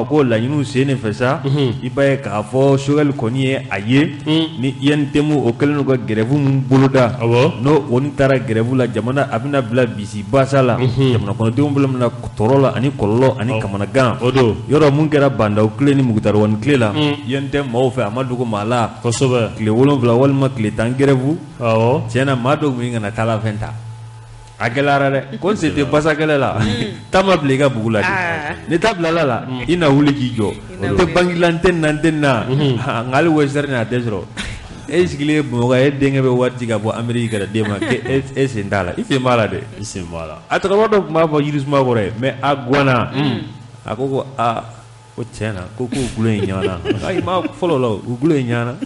ko laɲiniw sen de fɛ sa i b'a ye k'a fɔ Choguel kɔni ye a ye ni INTM o kɛlen don ka grève mun boloda n'o kɔni taara grève la jamana a bɛna bila bisi basa la jamana kɔnɔdenw bolo mina tɔɔrɔ la ani kɔlɔlɔ ani kamanagan yɔrɔ mun kɛra bandaw tile ni mugutari tile la yen tɛ maaw fɛ a ma dogo maa la kosɛbɛ tile 7 walima tile 10 grève tiɲɛna maa dɔw min kana taa la fɛn ta a gɛlɛyara dɛ ko sen tɛ basa kɛlɛ la taa ma bila i ka bugu la ni taa bilala la i na wuli k'i jɔ o tɛ bangila n tɛ na nka hali wɛsɛri n'a tɛ sɔrɔ e sigilen Bamakɔ e denkɛ bɛ wari ci ka bɔ Amérique ka den ma e sen t'a la i sen b'a la dɛ i sen b'a la a cɛkɔrɔba dɔ tun b'a fɔ Yirisuma kɔrɔ ye mais a guwanna a ko ko tiɲɛ na ko gulo in ɲana ayi ma fɔlɔ la o gulo in ɲana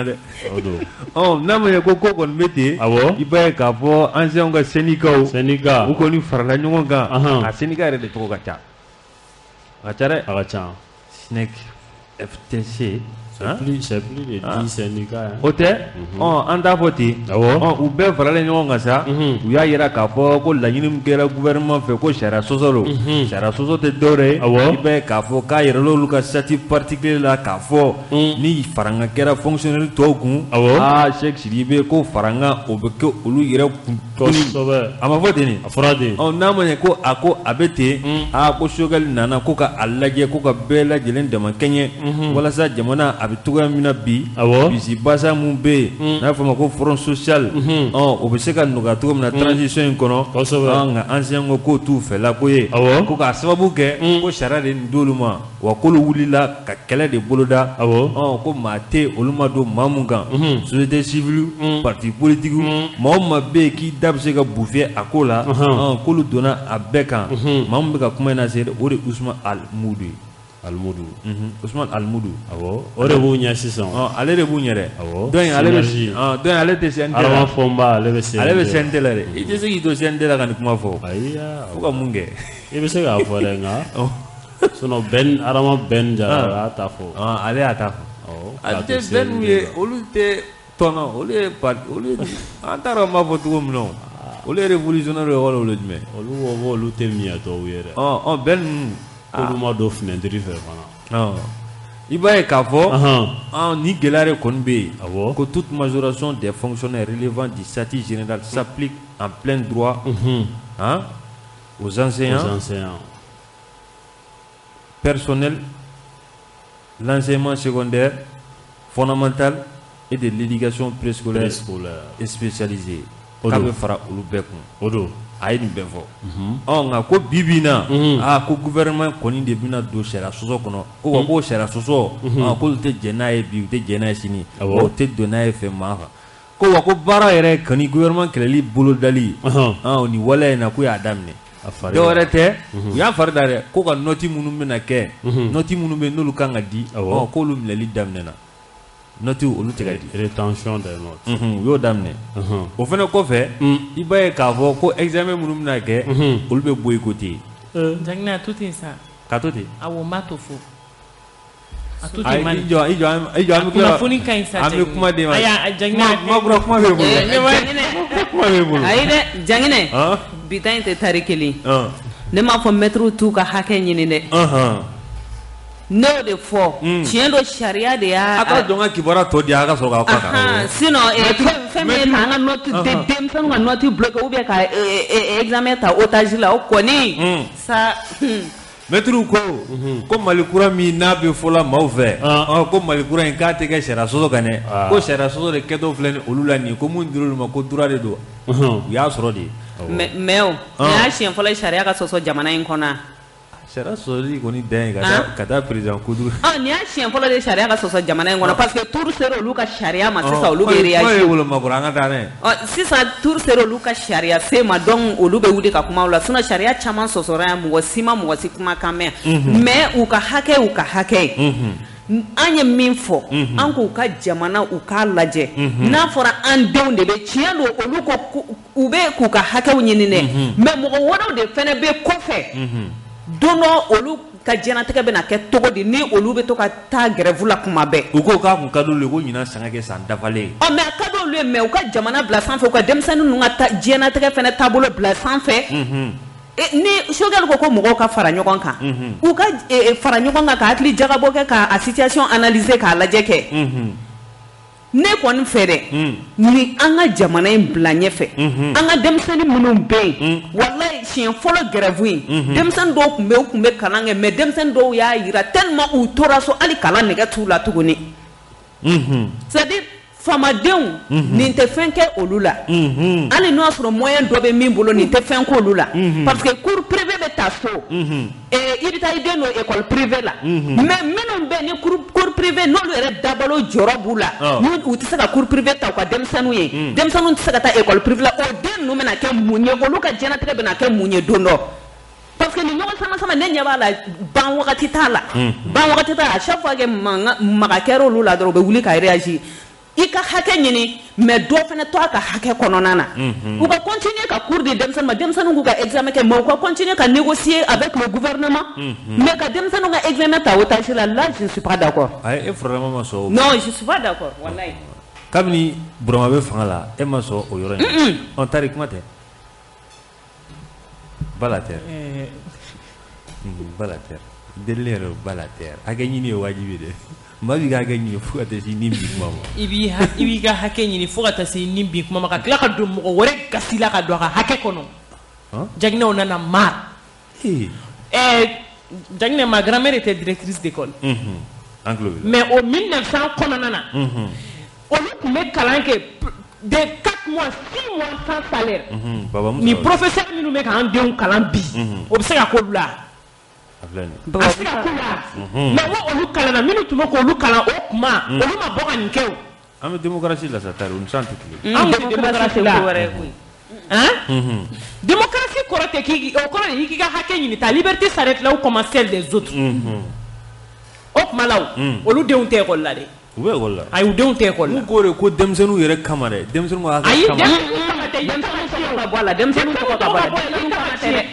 dɛ n'a ma ɲɛ ko kɔni bɛ ten i b'a ye k'a fɔ anciens ka syndicat u kɔni farala ɲɔgɔn kan a syndicat yɛrɛ de tɔgɔ ka ca a ka ca dɛ a ka ca SNEC FTC c'est plus de 10 syndicats. O tɛ an t'a fɔ ten u bɛɛ faralen ɲɔgɔn kan sa u y'a jira k'a fɔ ko laɲini min kɛra gouvernement fɛ ko sariya sɔsɔ don sariya sɔsɔ tɛ dɔwɛrɛ ye i bɛ k'a fɔ k'a yɛrɛ l'olu ka statut particulier la k'a fɔ ni faranga kɛra fonctionnaire tɔw kun Cheikh Sidibe ko faranga o bɛ kɛ olu yɛrɛ kun a ma fɔ ten nin a fɔra ten n'a ma ɲɛ ko a bɛ ten ko Choguel nana ko ka a lajɛ ko ka bɛɛ lajɛlen dama kɛɲɛ walasa jamana a bɛ togoya min na bi bisi basa mun bɛ yen n'a fɔ ma ko front social o bɛ se ka nɔgɔya cogo min na transition in kɔnɔ nka ancien ko k'o t'u fɛla ko ye ko k'a sababu kɛ ko sariya de nin d'olu ma wa k'olu wulila ka kɛlɛ de boloda ko maa tɛ olu ma don maa mun kan société civile parti politique maa o maa bɛ yen k'i da bɛ se ka bufiyɛ a ko la k'olu donna a bɛɛ kan maa min bɛ ka kuma in na se o de Usman Alimudu ye. Usman Alimudu o de b'u ɲɛ sisan ale de b'u ɲɛ dɛ donc ale tɛ CNT la Adama Fɔnba ale bɛ CNT la dɛ i tɛ se k'i to CNT la ka nin kuma fɔ fo ka mun kɛ i bɛ se k'a fɔ dɛ nka sinon Adama Ben Jara a y'a ta fɔ ale y'a ta fɔ ale tɛ Ben ye olu tɛ tɔnɔ olu ye an t'a dɔn n b'a fɔ cogo min na olu ye révolutionnaire ye wala olu jumɛn olu tɛ miɲɛtɔw ye dɛ Ben olu ma don finɛtiri fɛ fana i b'a ye k'a fɔ ni gɛlɛya de kɔni bɛ yen ko toute majoration des fonctionnaires relevant du statut général s'applique en plein droit aux enseignants personnels l'enseignement secondaire fondamental et de l'éducation préscolaire et spécialisée k'a bɛ fara olu bɛɛ kun a ye nin bɛɛ fɔ nka ko bi bi in na ko gouvernement kɔni de bɛna don sariya sɔsɔ kɔnɔ ko ko sariya sɔsɔ k'olu tɛ jɛn n'a ye bi u tɛ jɛn n'a ye sini o tɛ don n'a ye fɛn maa kan ko wa ko baara yɛrɛ kani gouvernement kɛlɛli bolodali ni waleya in na ko y'a daminɛ dɔwɛrɛ tɛ u y'a fari da dɛ ko ka nɔti minnu bɛna kɛ nɔti minnu bɛ n'olu kan ka di k'olu minɛli daminɛna nɔti olu tɛ ka di rétention des notes u y'o daminɛ o fana kɔfɛ i b'a ye k'a fɔ ko examen minnu bɛna kɛ olu bɛ boycotté Jagina a to ten sa ka to ten awɔ n b'a to fo a to i ten man jɔ an bɛ kunnafoni ka ɲi sa an bɛ kuma de ma Jagina kuma bɛ bolo kuma bɛ bolo ayi dɛ Janginɛ bi ta in tɛ tari kelen ne m'a fɔ mɛtiriw t'u ka hakɛ ɲini dɛ ne y'o de fɔ tiɲɛ don sariya de y'a a ka dɔn ka kibaruya tɔ di a ka sɔrɔ k'a fɔ a kan sinon fɛn min ye k'an ka nɔti denmisɛnninw ka nɔti bloqué ou bien ka examen ta otage la o kɔni sa mɛtiriw ko Mali kura min n'a bɛ fɔla maaw fɛ ko Mali kura in k'a tɛ kɛ sariya sɔsɔ kan dɛ ko sariya sɔsɔ de kɛtɔ filɛ ni olu la nin ko mun dir'olu ma ko droit de don u y'a sɔrɔ de mais o nin y'a siɲɛ fɔlɔ sariya ka sɔsɔ jamana in kɔnɔ sariya sɔsɔli kɔni dan ye ka taa président Kudu nin y'a siɲɛ fɔlɔ de sariya ka sɔsɔ jamana in kɔnɔ parce que tour sera olu ka sariya ma sisan olu bɛ réagir an ka taa n'a ye sisan tour sera olu ka sariya se ma donc olu bɛ wuli ka kuma o la sinon sariya caman sɔsɔra yan mɔgɔ si ma mɔgɔ si kuma kan mɛn mais u ka hakɛ an ye min fɔ an k'u ka jamana u k'a lajɛ n'a fɔra an denw de bɛ tiɲɛ don olu ko u bɛ k'u ka hakɛw ɲini dɛ mais mɔgɔ wɛrɛw de fɛnɛ bɛ kɔfɛ don dɔ olu ka diɲɛnatigɛ bɛna kɛ cogo di ni olu bɛ to ka taa grève la kuma bɛɛ u ko k'a kun ka d'olu ye ko ɲinan sanga kɛ san dafalen mais a ka d'olu ye mais u ka jamana bila sanfɛ u ka denmisɛnnin ninnu ka diɲɛnatigɛ fɛnɛ taabolo bila sanfɛ ni Choguel ko mɔgɔw ka fara ɲɔgɔn kan u ka fara ɲɔgɔn kan ka hakili jagabɔ kɛ ka a situation analyser k'a lajɛ kɛ ne kɔni fɛ dɛ ni an ka jamana in bila ɲɛfɛ an ka denmisɛnnin minnu bɛ yen walayi siɲɛ fɔlɔ grève in denmisɛnnin dɔw tun bɛ u tun bɛ kalan kɛ mais denmisɛnnin dɔw y'a yira tellement u tora so hali kalan nɛgɛ t'u la tuguni c'est à dire famadenw nin tɛ fɛn kɛ olu la hali n'o y'a sɔrɔ moyen dɔ bɛ min bolo nin tɛ fɛn k'olu la parce que cours privé bɛ taa so i bɛ taa i den don école privée la mais minnu bɛ ni cours privé n'olu yɛrɛ dabalo jɔrɔ b'u la u tɛ se ka cours privé ta u ka denmisɛnninw ye denmisɛnninw tɛ se ka taa école privée la o den ninnu bɛna kɛ mun ye olu ka diɲɛnatigɛ bɛna kɛ mun ye don dɔ parce que ni ɲɔgɔn sama ne ɲɛ b'a la ban wagati t'a la à chaque fois que maga kɛra olu la dɔrɔn u bɛ wuli ka réagir i ka hakɛ ɲini mais dɔ fana to a ka hakɛ kɔnɔna na u ka continuer ka cours di denmisɛnnin ma denmisɛnninw k'u ka examen kɛ mais u ka continuer ka négocier avec le gouvernement mais ka denmisɛnninw ka examen ta otage la là je ne suis pas d'accord e vraiment ma sɔn non je suis pas d'accord wallahi kabini Burama bɛ fanga la e ma sɔn o yɔrɔ in on tari kuma tɛ Balater delile yɛrɛ Balater hakɛ ɲini ye wajibi de maa b'i ka hakɛ ɲini fo ka taa se nin bin kuma ma i b'i ka hakɛ ɲini fo ka taa se nin bin kuma ma ka tila ka don mɔgɔ wɛrɛ gasi la ka don a ka hakɛ kɔnɔ Jaginɛw nana marre Jaginɛ ma grand-mère était directrice d'école mais au 1900 kɔnɔna na olu tun bɛ kalan kɛ de 4 mois 6 mois sans salaire ni professeur minnu bɛ k'an denw kalan bi o bɛ se ka k'olu la a se ka k'olu la mais o olu kalanna minnu tun bɛ k'olu kalan o kuma olu ma bɔ ka nin kɛ o an bɛ démocratie la sa tari o ni san tɛ kelen anw tɛ démocratie la démocratie kɔrɔ tɛ o kɔrɔ de k'i ka hakɛ ɲini ta liberté s'arrête là où commence celle des autres o kuma la olu denw tɛ école la dɛ u bɛ école la ayi u denw tɛ école la u ko de ko denmisɛnninw yɛrɛ kama dɛ denmisɛnninw ka ayi kama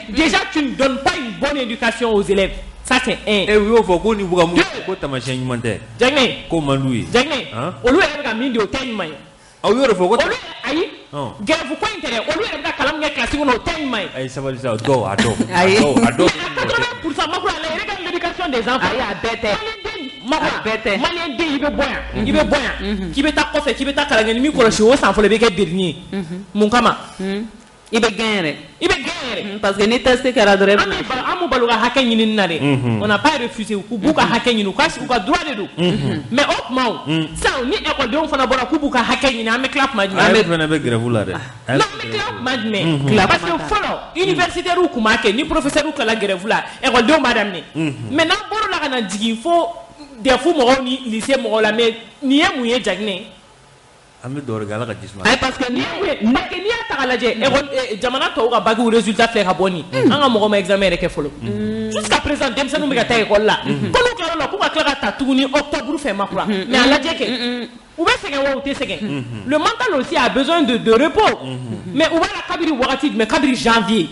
déjà tu ne donnes pas une bonne éducation aux élèves ça c'est un u y'o fɔ ko ni bɛ ka mun ko taamasiyɛn ɲuman tɛ Jaginɛ ko man d'u ye Jaginɛ olu yɛrɛ bɛ ka min di o tɛ ɲuman ye aw y'o de fɔ ko ayi grève ko in tɛ dɛ olu yɛrɛ bɛ ka kalan min kɛ classe kɔnɔ o tɛ ɲuman ye ayi sabali sa a dɔw 80% makula la yɛrɛ ka l'éducation des enfants ayi a bɛɛ tɛ maliyɛn den i bɛ bɔ yan k'i bɛ taa kɔfɛ k'i bɛ taa kalan kɛ ni min kɔlɔsi o san fɔlɔ i bɛ kɛ dernier mun kama i bɛ gɛn yɛrɛ parce que ni test kɛra dɔrɔn an m'u balo ka hakɛ ɲini na dɛ on n'a pas refusé k'u b'u ka hakɛ ɲini u ka droit de don mais o kuma sisan ni écoledenw fana bɔra k'u b'u ka hakɛ ɲini an bɛ tila kuma jumɛn ale fana bɛ grève la dɛ non an bɛ tila kuma jumɛn parce que fɔlɔ universitaires tun b'a kɛ ni professeurs kɛla grève la écoledenw b'a daminɛ mais n'an bɔr'o la ka na jigin fo DEF mɔgɔw ni lycée mɔgɔw la mais nin ye mun ye Jaginɛ an bɛ dɔwɛrɛ kɛ Ala ka jisuma parce que n'i y'a ta k'a lajɛ jamana tɔw ka bac résultat filɛ ka bɔ nin an ka mɔgɔ ma examen yɛrɛ kɛ fɔlɔ jusqu'à présent denmisɛnninw bɛ ka taa école la kalo kɛra la k'u ka tila ka ta tuguni octobre fɛ ma kura mais a lajɛ kɛ u bɛ sɛgɛn wa u tɛ sɛgɛn le mental aussi a besoin de repos mais u b'a la kabiri wagati jumɛn kabiri janvier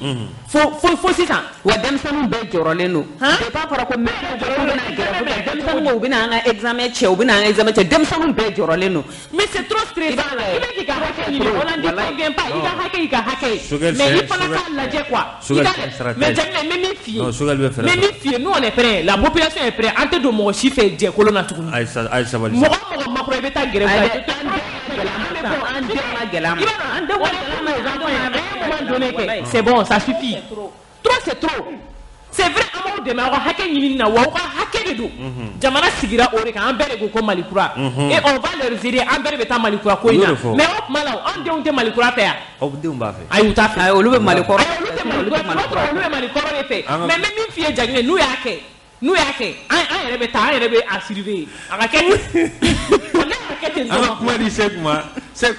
fo sisan wa denmisɛnninw bɛɛ jɔrɔlen don c'est pas fɔra ko denmisɛnninw u bɛna an ka examen cɛ u bɛna an ka examen cɛ denmisɛnninw bɛɛ jɔrɔlen don mais c'est trop stressant i bɛ k'i ka hakɛ ɲini on n'en convient pas i ka hakɛ i ka hakɛ mais i fana k'a lajɛ quoi mais Jamila n bɛ min f'i ye nous on est prêt la population est prêt an tɛ don mɔgɔ si fɛ jɛkolo na tuguni mɔgɔ makura i bɛ taa gɛrɛ c'est bon ça suffit trop c'est trop c'est vrai an b'aw dɛmɛ aw ka hakɛ ɲinini na wa aw ka hakɛ de don jamana sigira o de kan an bɛɛ de ko ko Mali kura et on va leur aider an bɛɛ de bɛ taa Mali kura ko in na mais o tuma la an denw tɛ Mali kura fɛ yan aw denw b'a fɛ ayi u t'a fɛ olu bɛ Mali kɔrɔ olu bɛ Mali kɔrɔ de fɛ mais n bɛ min f'i ye Jaginɛ n'u y'a kɛ an yɛrɛ bɛ taa an yɛrɛ bɛ a surveiller a ka kɛ an ka kuma di se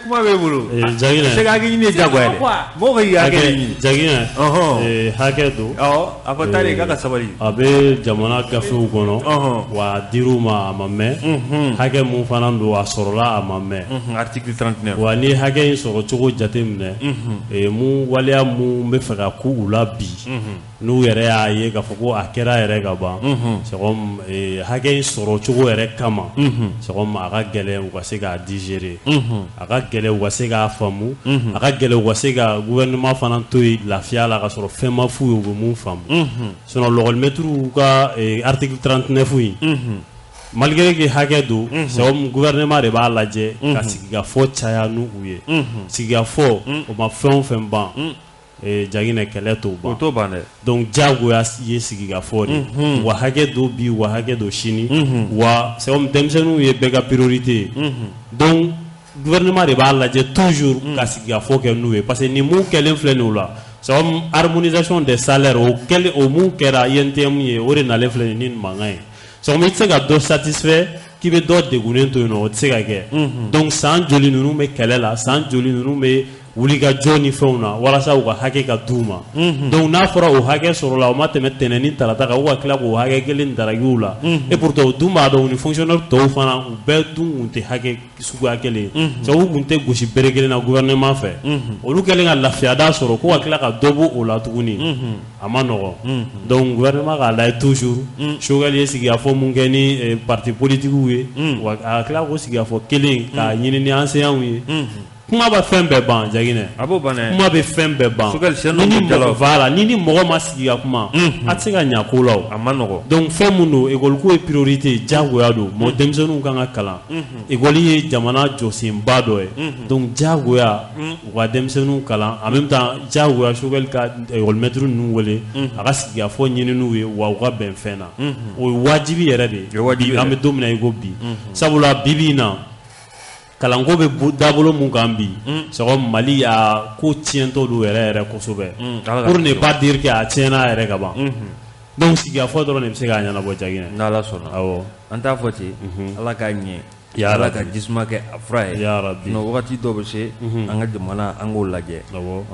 kuma bɛ bolo Jaginɛ se ka hakɛ ɲini ye diyagoya dɛ mɔgɔ ka k'i ka hakɛ ɲini Jaginɛ hakɛ don a fɔ taa de k'a ka sabali a bɛ jamana gafew kɔnɔ wa a dir'u ma a ma mɛn hakɛ mun fana don a sɔrɔla a ma mɛn article 39 wa ni hakɛ in sɔrɔ cogo jate minɛ mun waleya mun bɛ fɛ ka ku u la bi n'u yɛrɛ y'a ye k'a fɔ ko a kɛra yɛrɛ ka ban hakɛ in sɔrɔ cogo yɛrɛ kama a ka gɛlɛn u ka se k'a digérer a ka gɛlɛn u ka se k'a faamu a ka gɛlɛn u ka se ka gouvernement fana to yen lafiya la ka sɔrɔ fɛn ma f'u ye u bɛ mun faamu sinon lɔgɔlimɛtiriw ka article 39 in malgré que hakɛ don gouvernement de b'a lajɛ ka sigikafɔ caya n'u ye sigikafɔ o ma fɛn o fɛn ban Jaginɛ kɛlɛ t'o ban dɛ donc diyagoya ye sigikafɔ de wa hakɛ don bi wa hakɛ don sini wa denmisɛnninw ye bɛɛ ka priorité ye donc gouvernement de b'a lajɛ toujours ka sigikafɔ kɛ n'u ye parce que ni mun kɛlen filɛ nin la harmonisation des salaires o mun kɛra INTM ye o de nalen filɛ nin ni mankan ye i tɛ se ka dɔ satisfait k'i bɛ dɔ degunnen to yen nɔ o tɛ se ka kɛ donc san joli ninnu bɛ kɛlɛ la san joli ninnu bɛ wuli ka jɔ ni fɛnw na walasa u ka hakɛ ka d'u ma donc n'a fɔra o hakɛ sɔrɔla o ma tɛmɛ tɛnɛn ni tarata kan u ka tila k'o hakɛ kelen daragiw la et pourtant o dun b'a dɔn ni fonctionnaire tɔw fana u bɛɛ dun kun tɛ hakɛ suguya kelen sabu u kun tɛ gosi bere kelen na gouvernement fɛ olu kɛlen ka lafiyada sɔrɔ ko ka tila ka dɔ bɔ o la tuguni a ma nɔgɔn donc gouvernement k'a lajɛ toujours Choguel ye sigikafɔ mun kɛ ni parti politiques ye wa a tila k'o sigikafɔ kelen k'a ɲini ni enseignants ye kuma bɛ fɛn bɛɛ ban Jaginɛ kuma bɛ fɛn bɛɛ ban ni ni mɔgɔ ma sigi ka kuma a tɛ se ka ɲɛ ko la a ma nɔgɔn donc fɛn mun don école ko ye priorité diyagoya don denmisɛnninw kan ka kalan école ye jamana jɔsenba dɔ ye donc diyagoya u ka denmisɛnninw kalan en même temps diyagoya Choguel ka école maître ninnu wele a ka sigikafɔ ɲini n'u ye wa u ka bɛn fɛn na o ye wajibi yɛrɛ de an bɛ don min na i ko bi sabula bi in na kalanko bɛ dabolo mun kan bi Mali a ko tiɲɛtɔ don yɛrɛ kosɛbɛ pour ne pas dire que a tiɲɛna yɛrɛ ka ban donc sigikafɔ dɔrɔn de bɛ se k'a ɲɛnabɔ Jaginɛ n'Ala sɔnna awɔ an t'a fɔ ten Ala k'a ɲɛ Ala ka jisuma kɛ a fura ye wagati dɔ bɛ se an ka jamana an k'o lajɛ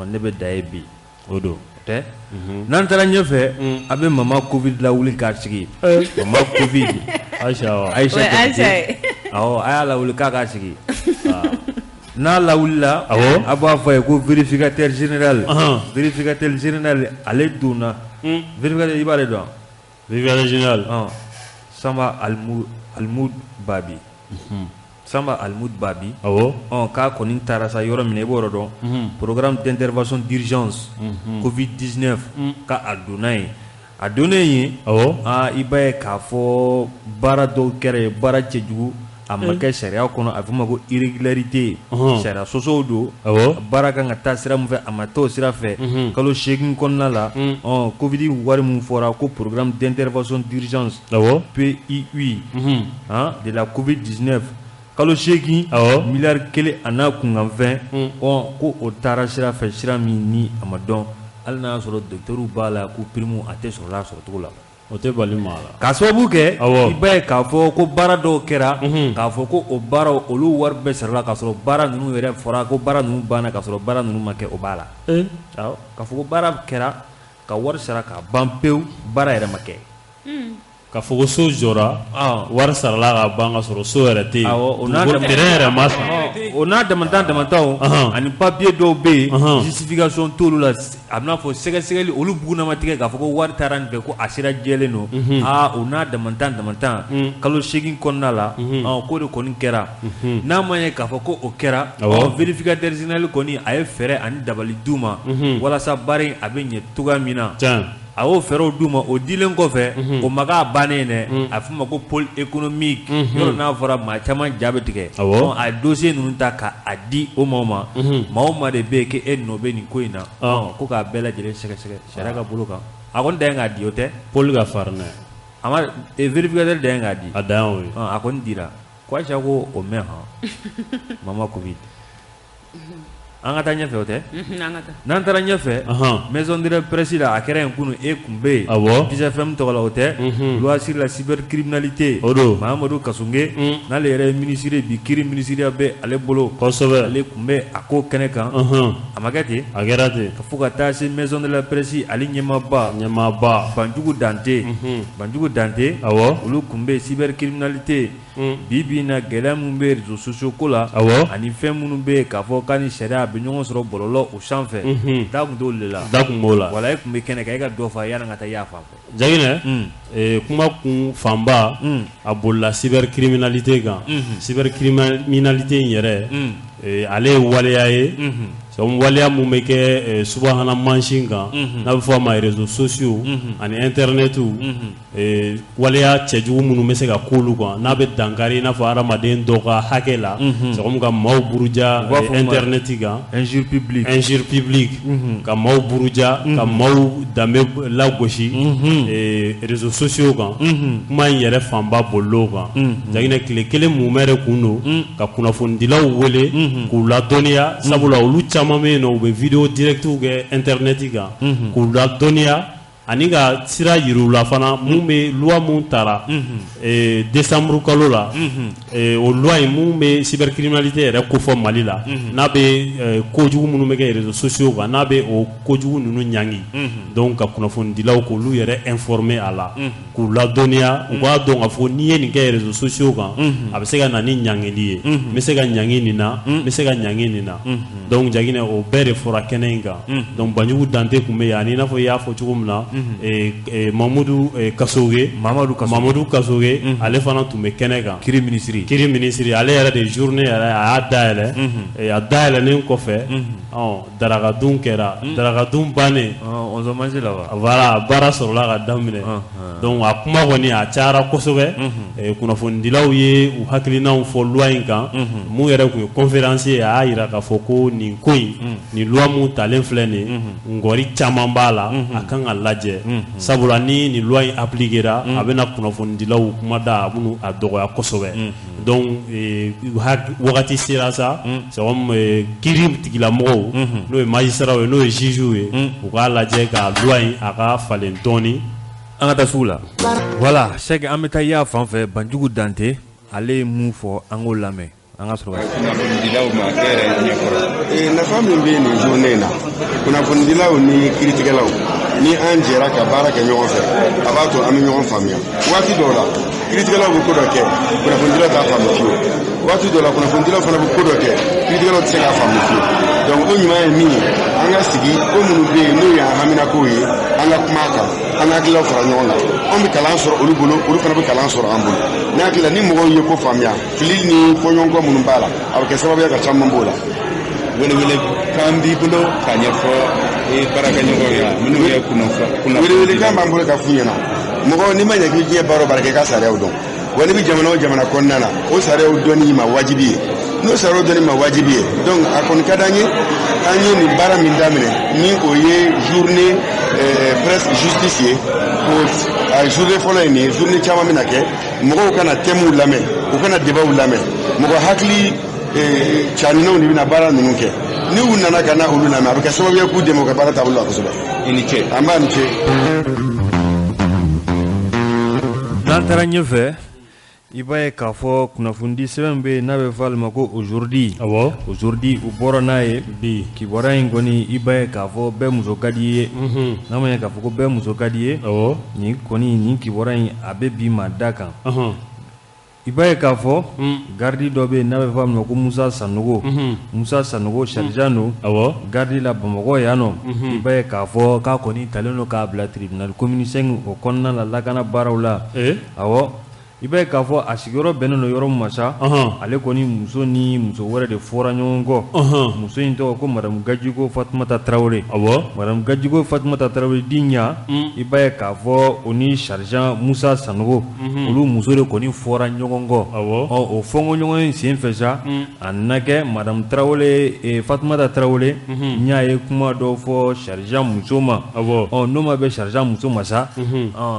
ne bɛ da ye bi o don tɛ n'an taara ɲɛfɛ a bɛ mama Covid lawuli k'a sigi mama Covid Aïcha awɔ a y'a lawuli k'a k'a sigi n'a lawulila a b'a fɔ a ye ko vérificateur général ale donna vérificateur i b'ale dɔn vérificateur général Samba Almud Babi Samba Almud Babi k'a kɔni taara sa yɔrɔ min na i b'o yɔrɔ dɔn programme d'intervention d'urgence Covid-19 k'a donna yen a donnen yen i b'a ye k'a fɔ baara dɔw kɛra yen baara cɛjugu a ma kɛ sariya kɔnɔ a bɛ f'o ma ko irrégularité sariya sɔsɔw don baara kan ka taa sira min fɛ a ma t'o sira fɛ kalo 8 kɔnɔna la Covid wari min fɔra ko programme d'intervention d'urgence PIU de la Covid-19 kalo 8 miliyari 1 a n'a kunkanfɛn ko o taara sira fɛ sira min ni a ma dɔn hali n'a y'a sɔrɔ docteurw b'a la ko prime a tɛ sɔrɔla a sɔrɔ cogo la o tɛ bali maa la k'a sababu kɛ Awɔ. i b'a ye k'a fɔ ko baara dɔw kɛra k'a fɔ ko o baaraw olu wari bɛɛ sarala k'a sɔrɔ baara ninnu yɛrɛ fɔra ko baara ninnu banna k'a sɔrɔ baara ninnu ma kɛ o b'a la awɔ k'a fɔ ko baara kɛra ka wari sara ka ban pewu baara yɛrɛ ma kɛ ka fɔ ko so jɔra wari sarala ka ban ka sɔrɔ so yɛrɛ tɛ yen o n'a terrain yɛrɛ ma san o n'a damantaw ani papier dɔw bɛ yen justification t'olu la a bɛna fɔ sɛgɛsɛgɛli olu bugunama tigɛ k'a fɔ ko wari taara nin fɛ ko a sera jɛlen don o n'a damantan kalo 8 kɔnɔna la k'o de kɔni kɛra n'a ma ye k'a fɔ ko o kɛra vérificateur général kɔni a ye fɛɛrɛ ani dabali d'u ma walasa baara in a bɛ ɲɛ cogoya min na a y'o fɛɛrɛw d'u ma o dilen kɔfɛ o ma k'a bannen dɛ a bɛ f'o ma ko pôle économique yɔrɔ n'a fɔra maa caman ja bɛ tigɛ a dossier ninnu ta k'a di o maaw ma maa o maa de bɛ yen k'e nɔ bɛ nin ko in na ko k'a bɛɛ lajɛlen sɛgɛsɛgɛ sariya ka bolo kan a kɔni dan ye k'a di o tɛ pôle ka farin n'a ye a ma vérificateur dan ye k'a di a dan y'o ye a kɔni dira ko Ayisa ko o mɛn mama Covid an ka taa ɲɛfɛ o tɛ n'an taara ɲɛfɛ maison de la presse la a kɛra yen kunun e kun bɛ yen Kiss FM tɔgɔ la o tɛ loi sur la cybercriminalité Mahamadu Kasunge n'ale yɛrɛ ye ministre bi kiiri ministeriya bɛ ale bolo kosɛbɛ ale kun bɛ a ko kɛnɛ kan a ma kɛ ten a kɛra ten fo ka taa se maison de la presse ale ɲɛmaaba Banjugu Dante olu kun bɛ cybercriminalité bi na gɛlɛya minnu bɛ réseaux sociaux ko la ani fɛn minnu bɛ k'a fɔ k'a ni sariya bɛ ɲɔgɔn sɔrɔ bɔlɔlɔ o sanfɛ da kun t'olu de la da kun b'o la wala e kun bɛ kɛnɛ kan e ka dɔ fɔ yanni ka taa y'a fan fɛ Jaginɛ kuma kun fanba a bolila cybercriminalité kan cybercriminalité in yɛrɛ ale ye waleya ye waleya mun bɛ kɛ subahana mansin kan n'a bɛ fɔ a ma réseaux sociaux ani internetu waleya cɛjugu minnu bɛ se ka k'olu kan n'a bɛ dankari i n'a fɔ hadamaden dɔ ka hakɛ la c'est ka maaw buruja internet kan injure publique ka maaw buruja ka maaw danbe lagosi réseaux sociaux kan kuma in yɛrɛ fanba bolil'o kan Jaginɛ tile kelen mun mɛrɛ kun don ka kunnafonidilaw wele k'u ladɔnniya sabula olu caman bɛ yen nɔ u bɛ video directiw kɛ internet kan k'u ladɔnniya ani ka sira yir'u la fana mun bɛ loi mun tara décembre kalo la o loi in mun bɛ cybercriminalité yɛrɛ kofɔ Mali la n'a bɛ kojugu minnu bɛ kɛ réseaux sociaux kan n'a bɛ o kojugu ninnu ɲangi donc ka kunnafonidilaw k'olu yɛrɛ informer a la k'u ladɔnniya u k'a dɔn k'a fɔ n'i ye nin kɛ réseaux sociaux kan a bɛ se ka na ni ɲangili ye n bɛ se ka ɲangi nin na n bɛ se ka ɲangi nin na donc Jaginɛ o bɛɛ de fɔra kɛnɛ in kan donc Banjugu Dante kun bɛ yan ani i n'a fɔ i y'a fɔ cogo min na Mamadou Kasoge ale fana tun bɛ kɛnɛ kan kiiri ministre ale yɛrɛ de journée yɛrɛ a y'a dayɛlɛ a dayɛlɛnen kɔfɛ darakadun kɛra darakadun bannen voilà baara sɔrɔla ka daminɛ donc a kuma kɔni a cayara kosɛbɛ kunnafonidilaw ye u hakilinaw fɔ loi in kan mun yɛrɛ kun ye conférence ye a y'a yira k'a fɔ ko nin ko in nin loi mun talen filɛ nin ngɔri caman b'a la a kan ka lajɛ sabula ni nin loi in appliquera a bɛna kunnafonidilaw kumada a bɛna a dɔgɔya kosɛbɛ donc wagati sera sa c'est comme kiiri tigilamɔgɔw n'o ye magistrat ye n'o ye juge ye u k'a lajɛ ka loi in a ka falen dɔɔni an ka taa sugu la voilà Sɛki an bɛ taa y'a fan fɛ Banjugu Dante ale ye mun fɔ an k'o lamɛn an ka sɔrɔ ka kunnafonidilaw ma e yɛrɛ ɲɛkɔrɔ nafa min bɛ nin journée in na kunnafonidilaw ni kiiritigɛlaw ni an jɛra ka baara kɛ ɲɔgɔn fɛ a b'a to an bɛ ɲɔgɔn faamuya waati dɔw la kiiritigɛlaw bɛ ko dɔ kɛ kunnafonidilaw t'a faamu fiyewu waati dɔw la kunnafonidilaw fana bɛ ko dɔ kɛ kiiritigɛlaw tɛ se k'a faamu fiyewu donc o ɲuman ye min ye an ka sigi ko minnu bɛ yen n'o y'an haminakow ye an ka kuma a kan an ka hakililaw fara ɲɔgɔn kan anw bɛ kalan sɔrɔ olu bolo olu fana bɛ kalan sɔrɔ an bolo ne hakili la ni mɔgɔw ye ko faamuya fili ni fɔɲɔgɔnkɔ minnu b'a la a bɛ kɛ sababuya ka caman b'o la welewele kan b'i bolo k'a ɲɛfɔ baarakɛɲɔgɔnw ye minnu ye kunnafoni welewelekan b'an bolo ka f'u ɲɛna mɔgɔ n'i ma ɲɛ k'i diɲɛ baara o baara kɛ i ka sariyaw dɔn wa n'i bɛ jamana o jamana kɔnɔna na o sariyaw dɔnni ma wajibi ye n'o sariyaw dɔnni ma wajibi ye donc a kɔni ka d'an ye an ye nin baara min daminɛ ni o ye journée presse justice ye a journée fɔlɔ ye nin ye journée caman bɛna kɛ mɔgɔw kana thèmes lamɛn u kana débatw lamɛn mɔgɔ hakili caninanw de bɛna baara ninnu kɛ ni u nana ka na olu lamɛn a bɛ kɛ sababu ye k'u dɛmɛ u ka baara taabolo la kosɛbɛ i ni ce an b'a ni ce n'an taara ɲɛfɛ i b'a ye k'a fɔ kunnafoni sɛbɛn bɛ n'a bɛ fɔ ale ma ko aujourd'hui aujourd'hui u bɔra n'a ye bi kibaruya in kɔni i b'a ye k'a fɔ bɛɛ muso ka di ye n'a ma ɲɛ k'a fɔ ko bɛɛ muso ka di ye nin kɔni nin kibaruya in a bɛ bi maa da kan i b'a ye k'a fɔ gardi dɔ bɛ yen n'a bɛ fɔ a ma ko Musa Sanogo sergent don gardi la Bamakɔ yan nɔ i b'a ye k'a fɔ k'a kɔni talen don k'a bila tribunal commune 5 o kɔnɔna la lakana baaraw la i b'a ye k'a fɔ a sigiyɔrɔ bɛnnen don yɔrɔ min ma sa ale kɔni muso ni muso wɛrɛ de fɔra ɲɔgɔn kɔ muso in tɔgɔ ko madame Gadjigo Fatumata Traoré madame Gadjigo Fatumata Traoré Dinya i b'a ye k'a fɔ o ni sergent Musa Sanogo olu muso de kɔni fɔra ɲɔgɔn kɔ o fɔnkɔ ɲɔgɔn in sen fɛ sa a nana kɛ madame Traoré Fatumata Traoré n y'a ye kuma dɔ fɔ sergent muso ma n'o ma bɛ sergent muso ma sa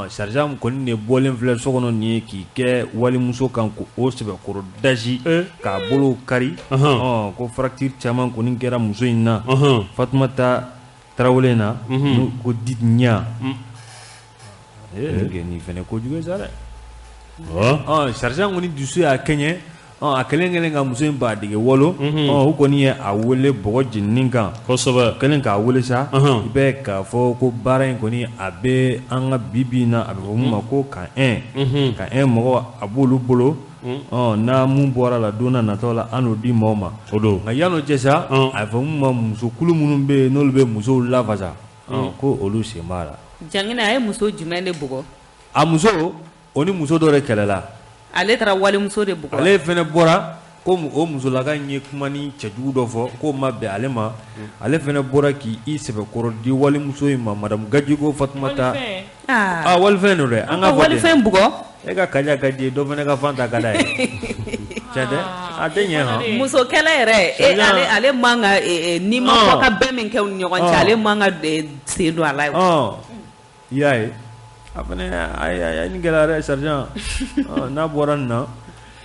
sergent kɔni de bɔlen filɛ so kɔnɔ nin ye k'i kɛ walimuso kan ko o sɛbɛkɔrɔ daji k'a bolo kari ko fracture caman kɔni kɛra muso in na Fatumata Traoré na ko Dinya nin fɛnɛ kojugu ye sa dɛ sergent kɔni dusu y'a kɛɲɛ a kelen ka muso in b'a dege wolo u kɔni ye a wele bɔgɔ jeninin kan kosɛbɛ kelen k'a wele sa i bɛ k'a fɔ ko baara in kɔni a bɛ an ka bibi na a bɛ fɔ mun ma ko ka mɔgɔ a b'olu bolo n'a mun bɔra la don nataw la an n'o di maaw ma o don nka yan'o cɛ sa a bɛ fɔ mun ma muso kulu minnu bɛ yen n'olu bɛ musow lafasa ko olu sen b'a la Jangina a ye muso jumɛn de bugɔ a muso o ni muso dɔ de kɛlɛla ale taara walimuso de bugɔ ale fɛnɛ bɔra ko o musolaka in ye kuma ni cɛjugu dɔ fɔ k'o ma bɛn ale ma ale fɛnɛ bɔra k'i sɛbɛkɔrɔ di walimuso in ma madame Gadjigo Fatumata walifɛn don dɛ an ka walifɛn bugɔ e ka kaja ka di dɔ fɛnɛ ka fan ta ka d'a ye tiɲɛ tɛ a tɛ ɲɛ hɔn muso kɛlɛ yɛrɛ ale man ka n'i ma fɔ ka bɛn min kɛ u ni ɲɔgɔn cɛ ale man ka sen don a la i y'a ye a fɛnɛ a ni gɛlɛya dɛ sergent n'a bɔra nin na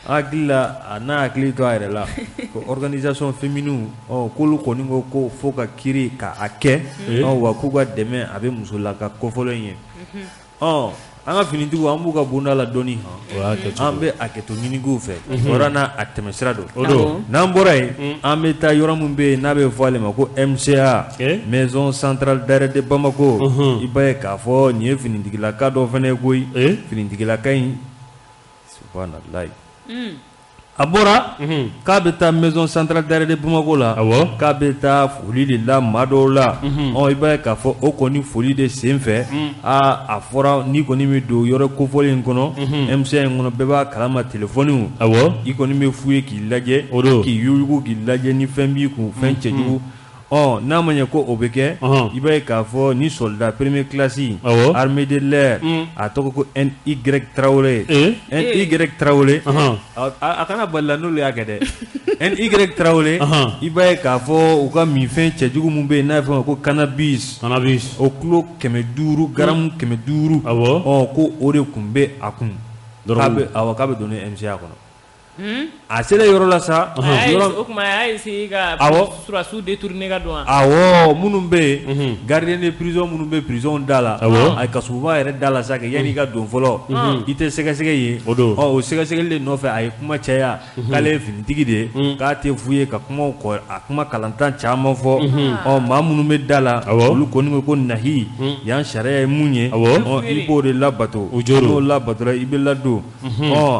hakili la a n'a hakili to a yɛrɛ la ko organisation féminine k'olu kɔni ko fo ka kiiri k'a kɛ wa k'u ka dɛmɛ a bɛ musolaka kofɔlɔ in ye an ka finitigiw an b'u ka bonda la dɔɔni an bɛ a kɛ to ɲinigiw fɛ o n'a a tɛmɛsira don n'an bɔra yen an bɛ taa yɔrɔ min bɛ yen n'a bɛ fɔ ale ma ko MCA maison centrale d'arrêt de Bamako i b'a ye k'a fɔ nin ye finitigilaka dɔ fana ye koyi finitigilaka in subhanalayi a bɔra k'a bɛ taa maison centrale d'arrêt de Bamako la k'a bɛ taa foli de la maa dɔw la i b'a ye k'a fɔ o kɔni foli de sen fɛ a fɔra n'i kɔni bɛ don yɔrɔ kofɔlen in kɔnɔ MCA in kɔnɔ bɛɛ b'a kalama telefɔniw i kɔni bɛ f'u ye k'i lajɛ k'i yuyugu k'i lajɛ ni fɛn b'i kun fɛn cɛjugu n'a ma ɲɛ ko o bɛ kɛ i b'a ye k'a fɔ ni soldat première classe armée de l'air a tɔgɔ ko NY Traoré NY Traoré a kana bali la n'olu y'a kɛ dɛ NY Traoré i b'a ye k'a fɔ u ka minfɛn cɛjugu mun bɛ yen n'a fɔ ko cannabis o kilo 500 garamu 500 ko o de tun bɛ a kun k'a bɛ don ni MCA kɔnɔ a sera yɔrɔ la sa o kuma a y'a essayer ka surasiw détourner ka don minnu bɛ yen gardien de prison minnu bɛ prison da la a kasuba yɛrɛ da la sa kɛ yanni i ka don fɔlɔ i tɛ sɛgɛsɛgɛ ye o sɛgɛsɛgɛli de nɔfɛ a ye kuma caya k'ale ye finitigi de ye k'a tɛ f'u ye ka a kuma kalantan caman fɔ maa minnu bɛ da la olu kɔni ko nahi yan sariya ye mun ye i b'o de labato n'o labatora i bɛ ladon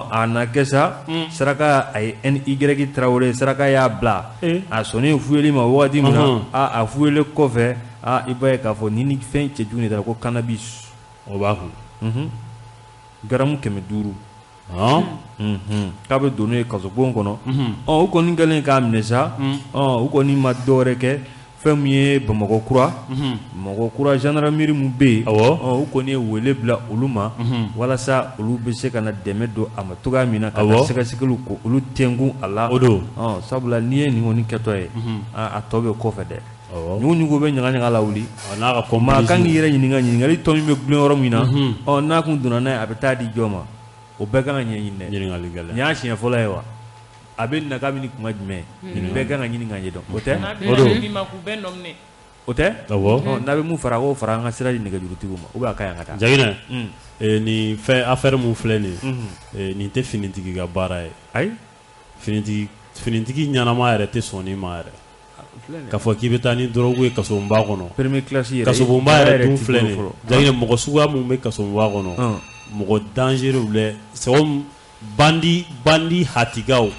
a na kɛ sa saraka a ye NY Traoré saraka y'a bila a sɔnni fuyeli ma wagati min na a fuyeli kɔfɛ i b'a ye k'a fɔ ni fɛn cɛjugu de taara ko cannabis o b'a kun garamu 500 k'a bɛ don n'o ye kasobon kɔnɔ u kɔni kɛlen k'a minɛ sa u kɔni ma dɔwɛrɛ kɛ fɛn min ye Bamakɔ kura gendarmerie mun bɛ yen u kɔni ye wele bila olu ma walasa olu bɛ se ka na dɛmɛ don a ma cogoya min na ka taa sɛgɛsɛgɛliw ko olu tɛnkun a la sabula n'i ye nin kɔni kɛtɔ ye a tɔ bɛ kɔfɛ dɛ ɲugu bɛ ɲaga la wuli maa kan k'i yɛrɛ ɲininkali tɔ min bɛ gulon yɔrɔ min na n'a kun donna n'a ye a bɛ taa di jɔn ma o bɛɛ kan ka ɲɛɲini dɛ nin y'a siɲɛ fɔlɔ ye wa a bɛ na kabini kuma jumɛn nin bɛɛ kan ka ɲini ka ɲɛ dɔn o tɛ o tɛ n'a bɛ mun fara k'o fara an ka sira di nɛgɛjurutigiw ma ou bien a ka ɲi an ka taa Jagina nin fɛn affaire mun filɛ nin ye nin tɛ finitigi ka baara ye ayi finitigi ɲanama yɛrɛ tɛ sɔn nin ma yɛrɛ k'a fɔ k'i bɛ taa ni dɔrɔgu ye kasobonba kɔnɔ premier classe yɛrɛ kasobonba yɛrɛ dun filɛ nin ye Jagina mɔgɔ suguya mun bɛ kasobonba kɔnɔ mɔgɔ dangereux lɛ c'est comme bandi hakikaw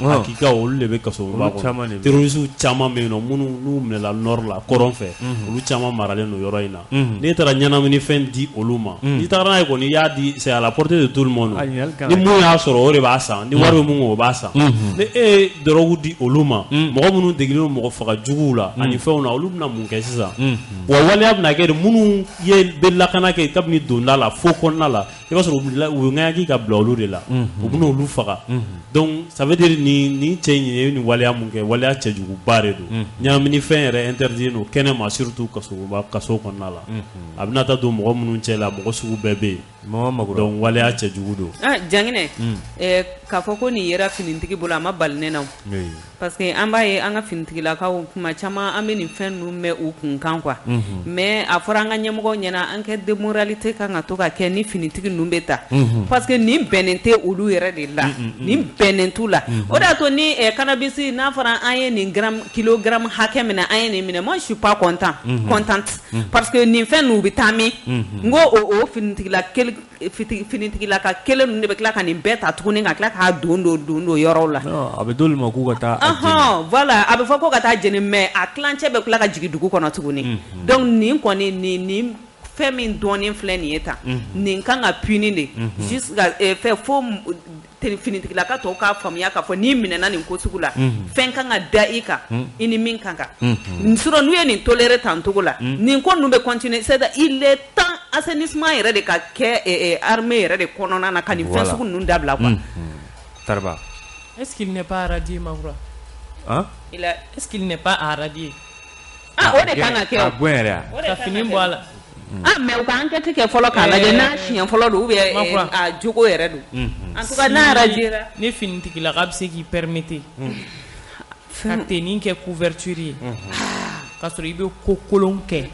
olu de bɛ kasobonba kɔnɔ terroristes caman bɛ yen nɔ minnu n'u minɛla nord la kɔrɔn fɛ olu caman maralen don yɔrɔ in na n'e taara ɲɛnaminifɛn di olu ma n'i taara n'a ye kɔni i y'a di c'est à la portée de tout le monde ni mun y'a sɔrɔ o de b'a san ni wari bɛ mun o b'a san ni e ye dɔrɔgu di olu ma mɔgɔ minnu degilen don mɔgɔ faga juguw la ani fɛnw na olu bɛna mun kɛ sisan wa waleya bɛna kɛ de minnu bɛ lakana kɛ kabini donda la fo kɔnɔna la i b'a sɔrɔ u bɛ ŋaɲaki ka bila olu de la u bɛna olu faga donc ça veut dire ni cɛ in ye ni waleya mun kɛ waleya cɛjuguba de don ɲaminifɛn yɛrɛ interdit no kɛnɛma surtout kaso kɔnɔna la a bɛna taa don mɔgɔ minnu cɛ la mɔgɔ sugu bɛɛ bɛ yen donc waleya cɛjugu don Janginɛ k'a fɔ ko nin yera finitigi bolo a ma bali ne na parce que an b'a ye an ka finitigilakaw kuma caman an bɛ nin fɛn ninnu mɛn u kunkan quoi mais a fɔra an ka ɲɛmɔgɔw ɲɛna an kɛ démoralité kan ka to ka kɛ ni finitigi ninnu bɛ ta parce que nin bɛnnen tɛ olu yɛrɛ de la nin bɛnnen t'u la o de y'a to ni cannabis n'a fɔra an ye nin kilogramme hakɛ minɛ an ye nin minɛ moi je suis pas contente parce que nin fɛn ninnu bɛ taa min n ko o finitigila ka kelen ninnu de bɛ tila ka nin bɛɛ ta tuguni ka tila k'a don yɔrɔw la a bɛ d'olu ma k'u ka taa voilà a bɛ fɔ ko ka taa jeni mais a tilancɛ bɛ tila ka jigin dugu kɔnɔ tuguni donc nin kɔni nin fɛn min dɔɔnin filɛ nin ye tan nin kan ka puni de jusqu'à fɛ fo finitigilaka tɔw k'a faamuya k'a fɔ n'i minɛna nin ko sugu la fɛn kan ka da i kan i ni min kan kan sinon n'u ye nin toléré tan cogo la nin ko ninnu bɛ continuer c'est il est temps assainissement yɛrɛ de ka kɛ armée yɛrɛ de kɔnɔna na ka nin fɛn sugu ninnu dabila quoi Tarba est-ce qu'il n'est pas radié Makoura est-ce qu'il n'est pas radié o de kan ka kɛ a bɔn yɛrɛ ka fini bɔ a la mais u ka enquête kɛ fɔlɔ k'a lajɛ n'a siɲɛ fɔlɔ don ou bien a jogo yɛrɛ don en tout cas n'a radiera ne finitigilaka bɛ se k'i permettre ka tenni kɛ couverture ye k'a sɔrɔ i bɛ ko kolon kɛ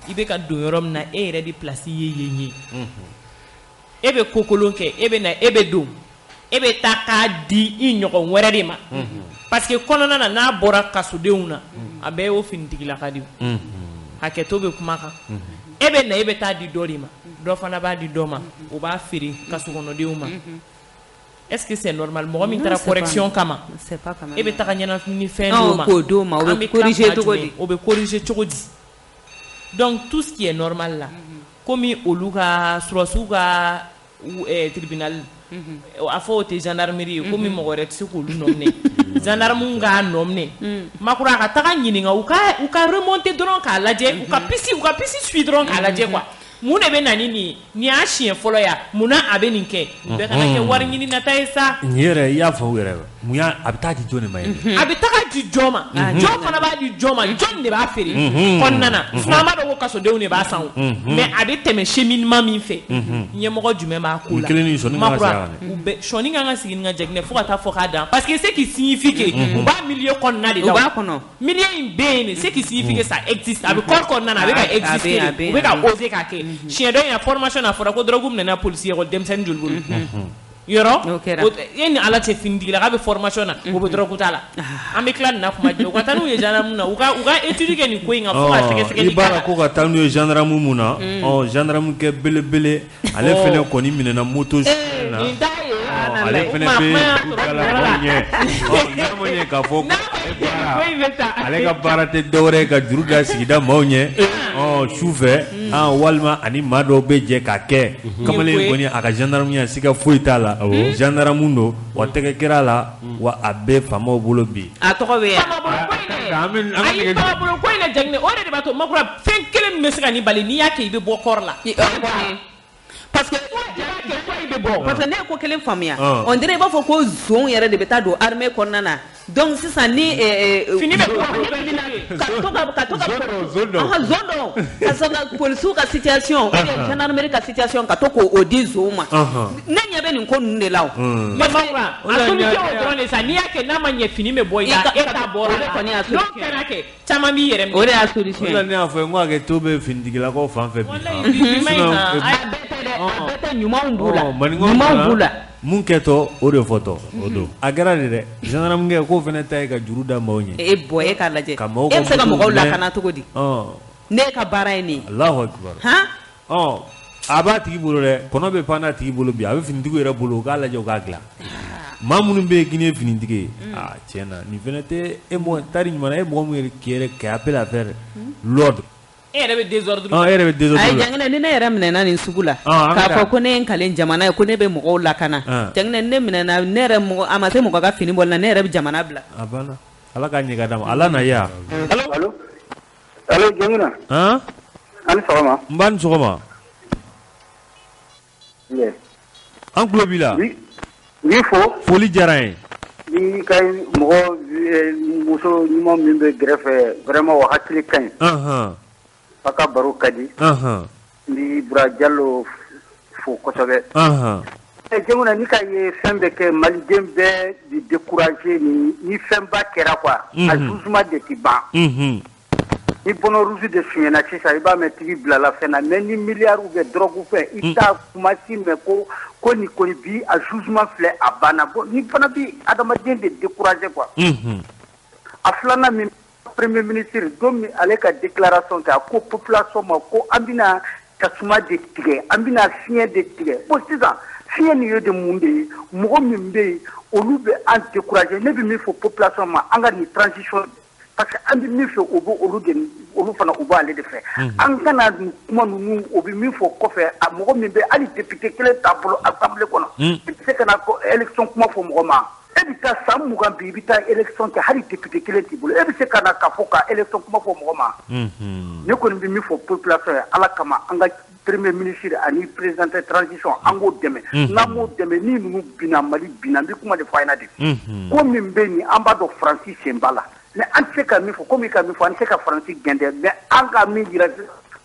i bɛ ka don yɔrɔ min na e yɛrɛ de place ye yen ye e bɛ ko kolon kɛ e bɛ na e bɛ don e bɛ taa k'a di i ɲɔgɔn wɛrɛ de ma parce que kɔnɔna na n'a bɔra kasodenw na a bɛɛ y'o finitigilaka de ye hakɛto bɛ kuma kan e bɛ na e bɛ taa di dɔ de ma dɔ fana b'a di dɔ ma o b'a feere kasokɔnɔdenw ma est-ce que c'est normal mɔgɔ min taara correction kama e bɛ taga ɲɛnaminifɛn d'o ma o bɛ corriger cogo di o bɛ corriger cogo di donc tout ce qui est normal là komi olu ka surasiw ka tribunal a fɔ o tɛ gendarmerie ye komi mɔgɔ wɛrɛ tɛ se k'olu nɔminɛ gendarme k'a nɔminɛ Makura a ka taga ɲininka u ka remonter dɔrɔn k'a lajɛ u ka piste suit dɔrɔn k'a lajɛ quoi mun de bɛ na ni nin ye nin y'a siɲɛ fɔlɔ ya mun na a bɛ nin kɛ bɛɛ kana kɛ wari ɲini nata ye sa nin yɛrɛ i y'a fɔ u yɛrɛ mun y'a a bɛ taa di jɔn de ma a bɛ taga di jɔn ma jɔn fana b'a di jɔn ma jɔn de b'a feere kɔnɔna na sinon an b'a dɔn ko kasodenw de b'a san o mais a bɛ tɛmɛ cheminement min fɛ ɲɛmɔgɔ jumɛn b'a ko la Makura sɔni kan ka sigi ni ka Jɛginɛ fo ka taa fɔ k'a dan parce que ce qui signifie que u b'a milieu kɔnɔna de la u b'a kɔnɔ milieu in bɛ yen de ce qui signifie que ça existe a bɛ corps kɔnɔna na a bɛ ka exister u bɛ ka oser k'a kɛ siɲɛ dɔ in na formation na fɔra ko drogue minɛna policier ko denmisɛnnin joli bolo yɔrɔ e ni ala cɛ finitigila k'a bɛ formation na o bɛ drogue t'a la an bɛ tila nin na kuma jɛ u ka taa n'u ye gendarme na u ka étude kɛ nin ko in kan fo ka sɛgɛsɛgɛli i b'a la ko ka taa n'u ye gendarme mun na gendarme kɛ belebele ale fɛnɛ kɔni minɛna moto na ale fɛnɛ bɛ dugukala ɲɛ k'a fɔ ale ka baara tɛ dɔwɛrɛ ye ka juru da sigida maaw ɲɛ su fɛ walima ani maa dɔw bɛ jɛ k'a kɛ kamalen kɔni a ka gendarmeya siga foyi t'a la gendarme don wa tɛgɛ kɛra la wa a bɛ faamaw bolo bi a tɔgɔ bɛ yan ayi faamabolo ko in na Jɛginɛ o de b'a to Makura fɛn kelen min bɛ se ka nin bali n'i y'a kɛ i bɛ bɔ kɔrɔ la parce que ne ye ko kelen faamuya on dirait i b'a fɔ ko zon yɛrɛ de bɛ taa don armée kɔnɔna na donc sisan ni fini bɛ ka to ka zondo ka sɔrɔ ka polisiw ka situation gendarmerie ka situation ka to k'o di zow ma ne ɲɛ bɛ nin ko ninnu de la o a solution o dɔrɔn de sa n'i y'a kɛ n'a ma ɲɛ fini bɛ bɔ i la e t'a bɔ a la n'o kɛra kɛ caman b'i yɛrɛ minɛ o de y'a solution ye ne y'a fɔ n ko a kɛ to bɛ finitigilakaw fan fɛ bi a bɛɛ tɛ ɲumanw b'u la mun kɛtɔ o de fɔtɔ o don a kɛra de dɛ gendarmerie k'o fana ta ye ka juru da maaw ɲɛ e k'a lajɛ e bɛ se ka mɔgɔw lakana cogo di ne ka baara ye nin ye Alahu akibaru a b'a tigi bolo dɛ kɔnɔ bɛ pan n'a tigi bolo bi a bɛ finitigiw yɛrɛ bolo u k'a lajɛ u k'a dilan maa minnu bɛ yen k'i ye finitigi ye tiɲɛ na nin fana tɛ e mɔgɔ tari ɲuman na e mɔgɔ min yɛrɛ kɛ appel à faire l'ordre e yɛrɛ bɛ désordre ayi Janginɛ ni ne yɛrɛ minɛna nin sugu la k'a fɔ ko ne ye n kalen jamana ye ko ne bɛ mɔgɔw lakana Janginɛ ne minɛna ne yɛrɛ a ma se mɔgɔ ka fini bɔli la ne yɛrɛ bɛ jamana bila a banna Ala ka ɲɛ ka d'a ma Ala na ya allo Janginɛ ani sɔgɔma n b'a ni sɔgɔma an tulo b'i la n fo foli diyara n ye ni ka mɔgɔ muso ɲuman min bɛ gɛrɛfɛ vraiment o hakili ka ɲi a ka baro ka di ni Bura Jalo fo kosɛbɛ Janginɛ ni ka ye fɛn bɛɛ kɛ maliden bɛɛ bi décourager ni fɛnba kɛra quoi a jugement de ti ban ni bɔnɔ russe de fiɲɛna sisan i b'a mɛn tigi bilala fɛn na mais ni miliyari ou bien drogue fɛ i t'a kuma si mɛn ko nin kɔni bi a jugement filɛ a banna bon ni fana bi adamaden de décourager quoi a filanan min premier ministre don min ale ka déclaration kɛ a ko population ma ko an bɛna tasuma de tigɛ an bɛna fiɲɛ de tigɛ bon sisan fiɲɛ nin ye de mun de ye mɔgɔ min bɛ yen olu bɛ an décourager ne bɛ min fɔ population ma an ka nin transition parce que an bɛ min fɛ o bɛ olu fana u b'ale de fɛ an kana nin kuma ninnu o bɛ min fɔ kɔfɛ a mɔgɔ min bɛ hali député kelen t'a bolo assemblée kɔnɔ i bɛ se ka na élection kuma fɔ mɔgɔ ma e bɛ taa san 20 bi i bɛ taa élection kɛ hali député kelen t'i bolo e bɛ se ka na ka fɔ ka élection kuma fɔ mɔgɔ ma ne kɔni bɛ min fɔ population ye ala kama an ka premier ministre ani président de transition an k'o dɛmɛ n'an m'o dɛmɛ ni ninnu binna Mali binna n bɛ kuma de fɔ a ɲɛna de ko min bɛ nin an b'a dɔn Faransi sen b'a la mais an tɛ se ka min fɔ komi ka min fɔ an tɛ se ka Faransi gɛn dɛ mais an ka min jira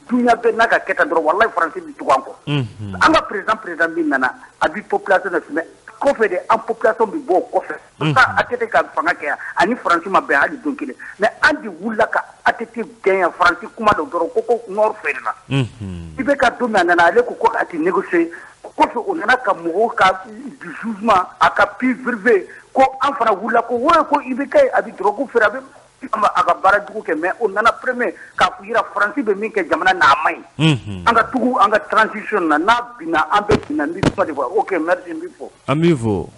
dunuya bɛɛ n'a ka kɛta dɔrɔn walahi Faransi bɛ tugu an kɔ an ka président min nana a bi population na mais kɔfɛ de an population bɛ bɔ o kɔfɛ a tɛ ka fanga kɛ yan ani Faransi ma bɛn hali don kelen mais an de wulila ka ATT gɛn yan Faransi kuma dɔ dɔrɔn ko nord fɛrɛ la i bɛ ka don min a nana ale ko a tɛ négocier kɔfɛ o nana ka mɔgɔw ka jugement a ka pi vérifier ko an fana wulila ko woyo ko i bɛ kɛ a bɛ drogue feere a bɛ a ka baara jugu kɛ mais o nana premier k'a fɔ yira Faransi bɛ min kɛ jamana na a ma ɲi an ka tugu an ka transition na n'a binna an bɛ binna n bɛ kuma de fɔ ok merci n b'i fɔ an b'i fɔ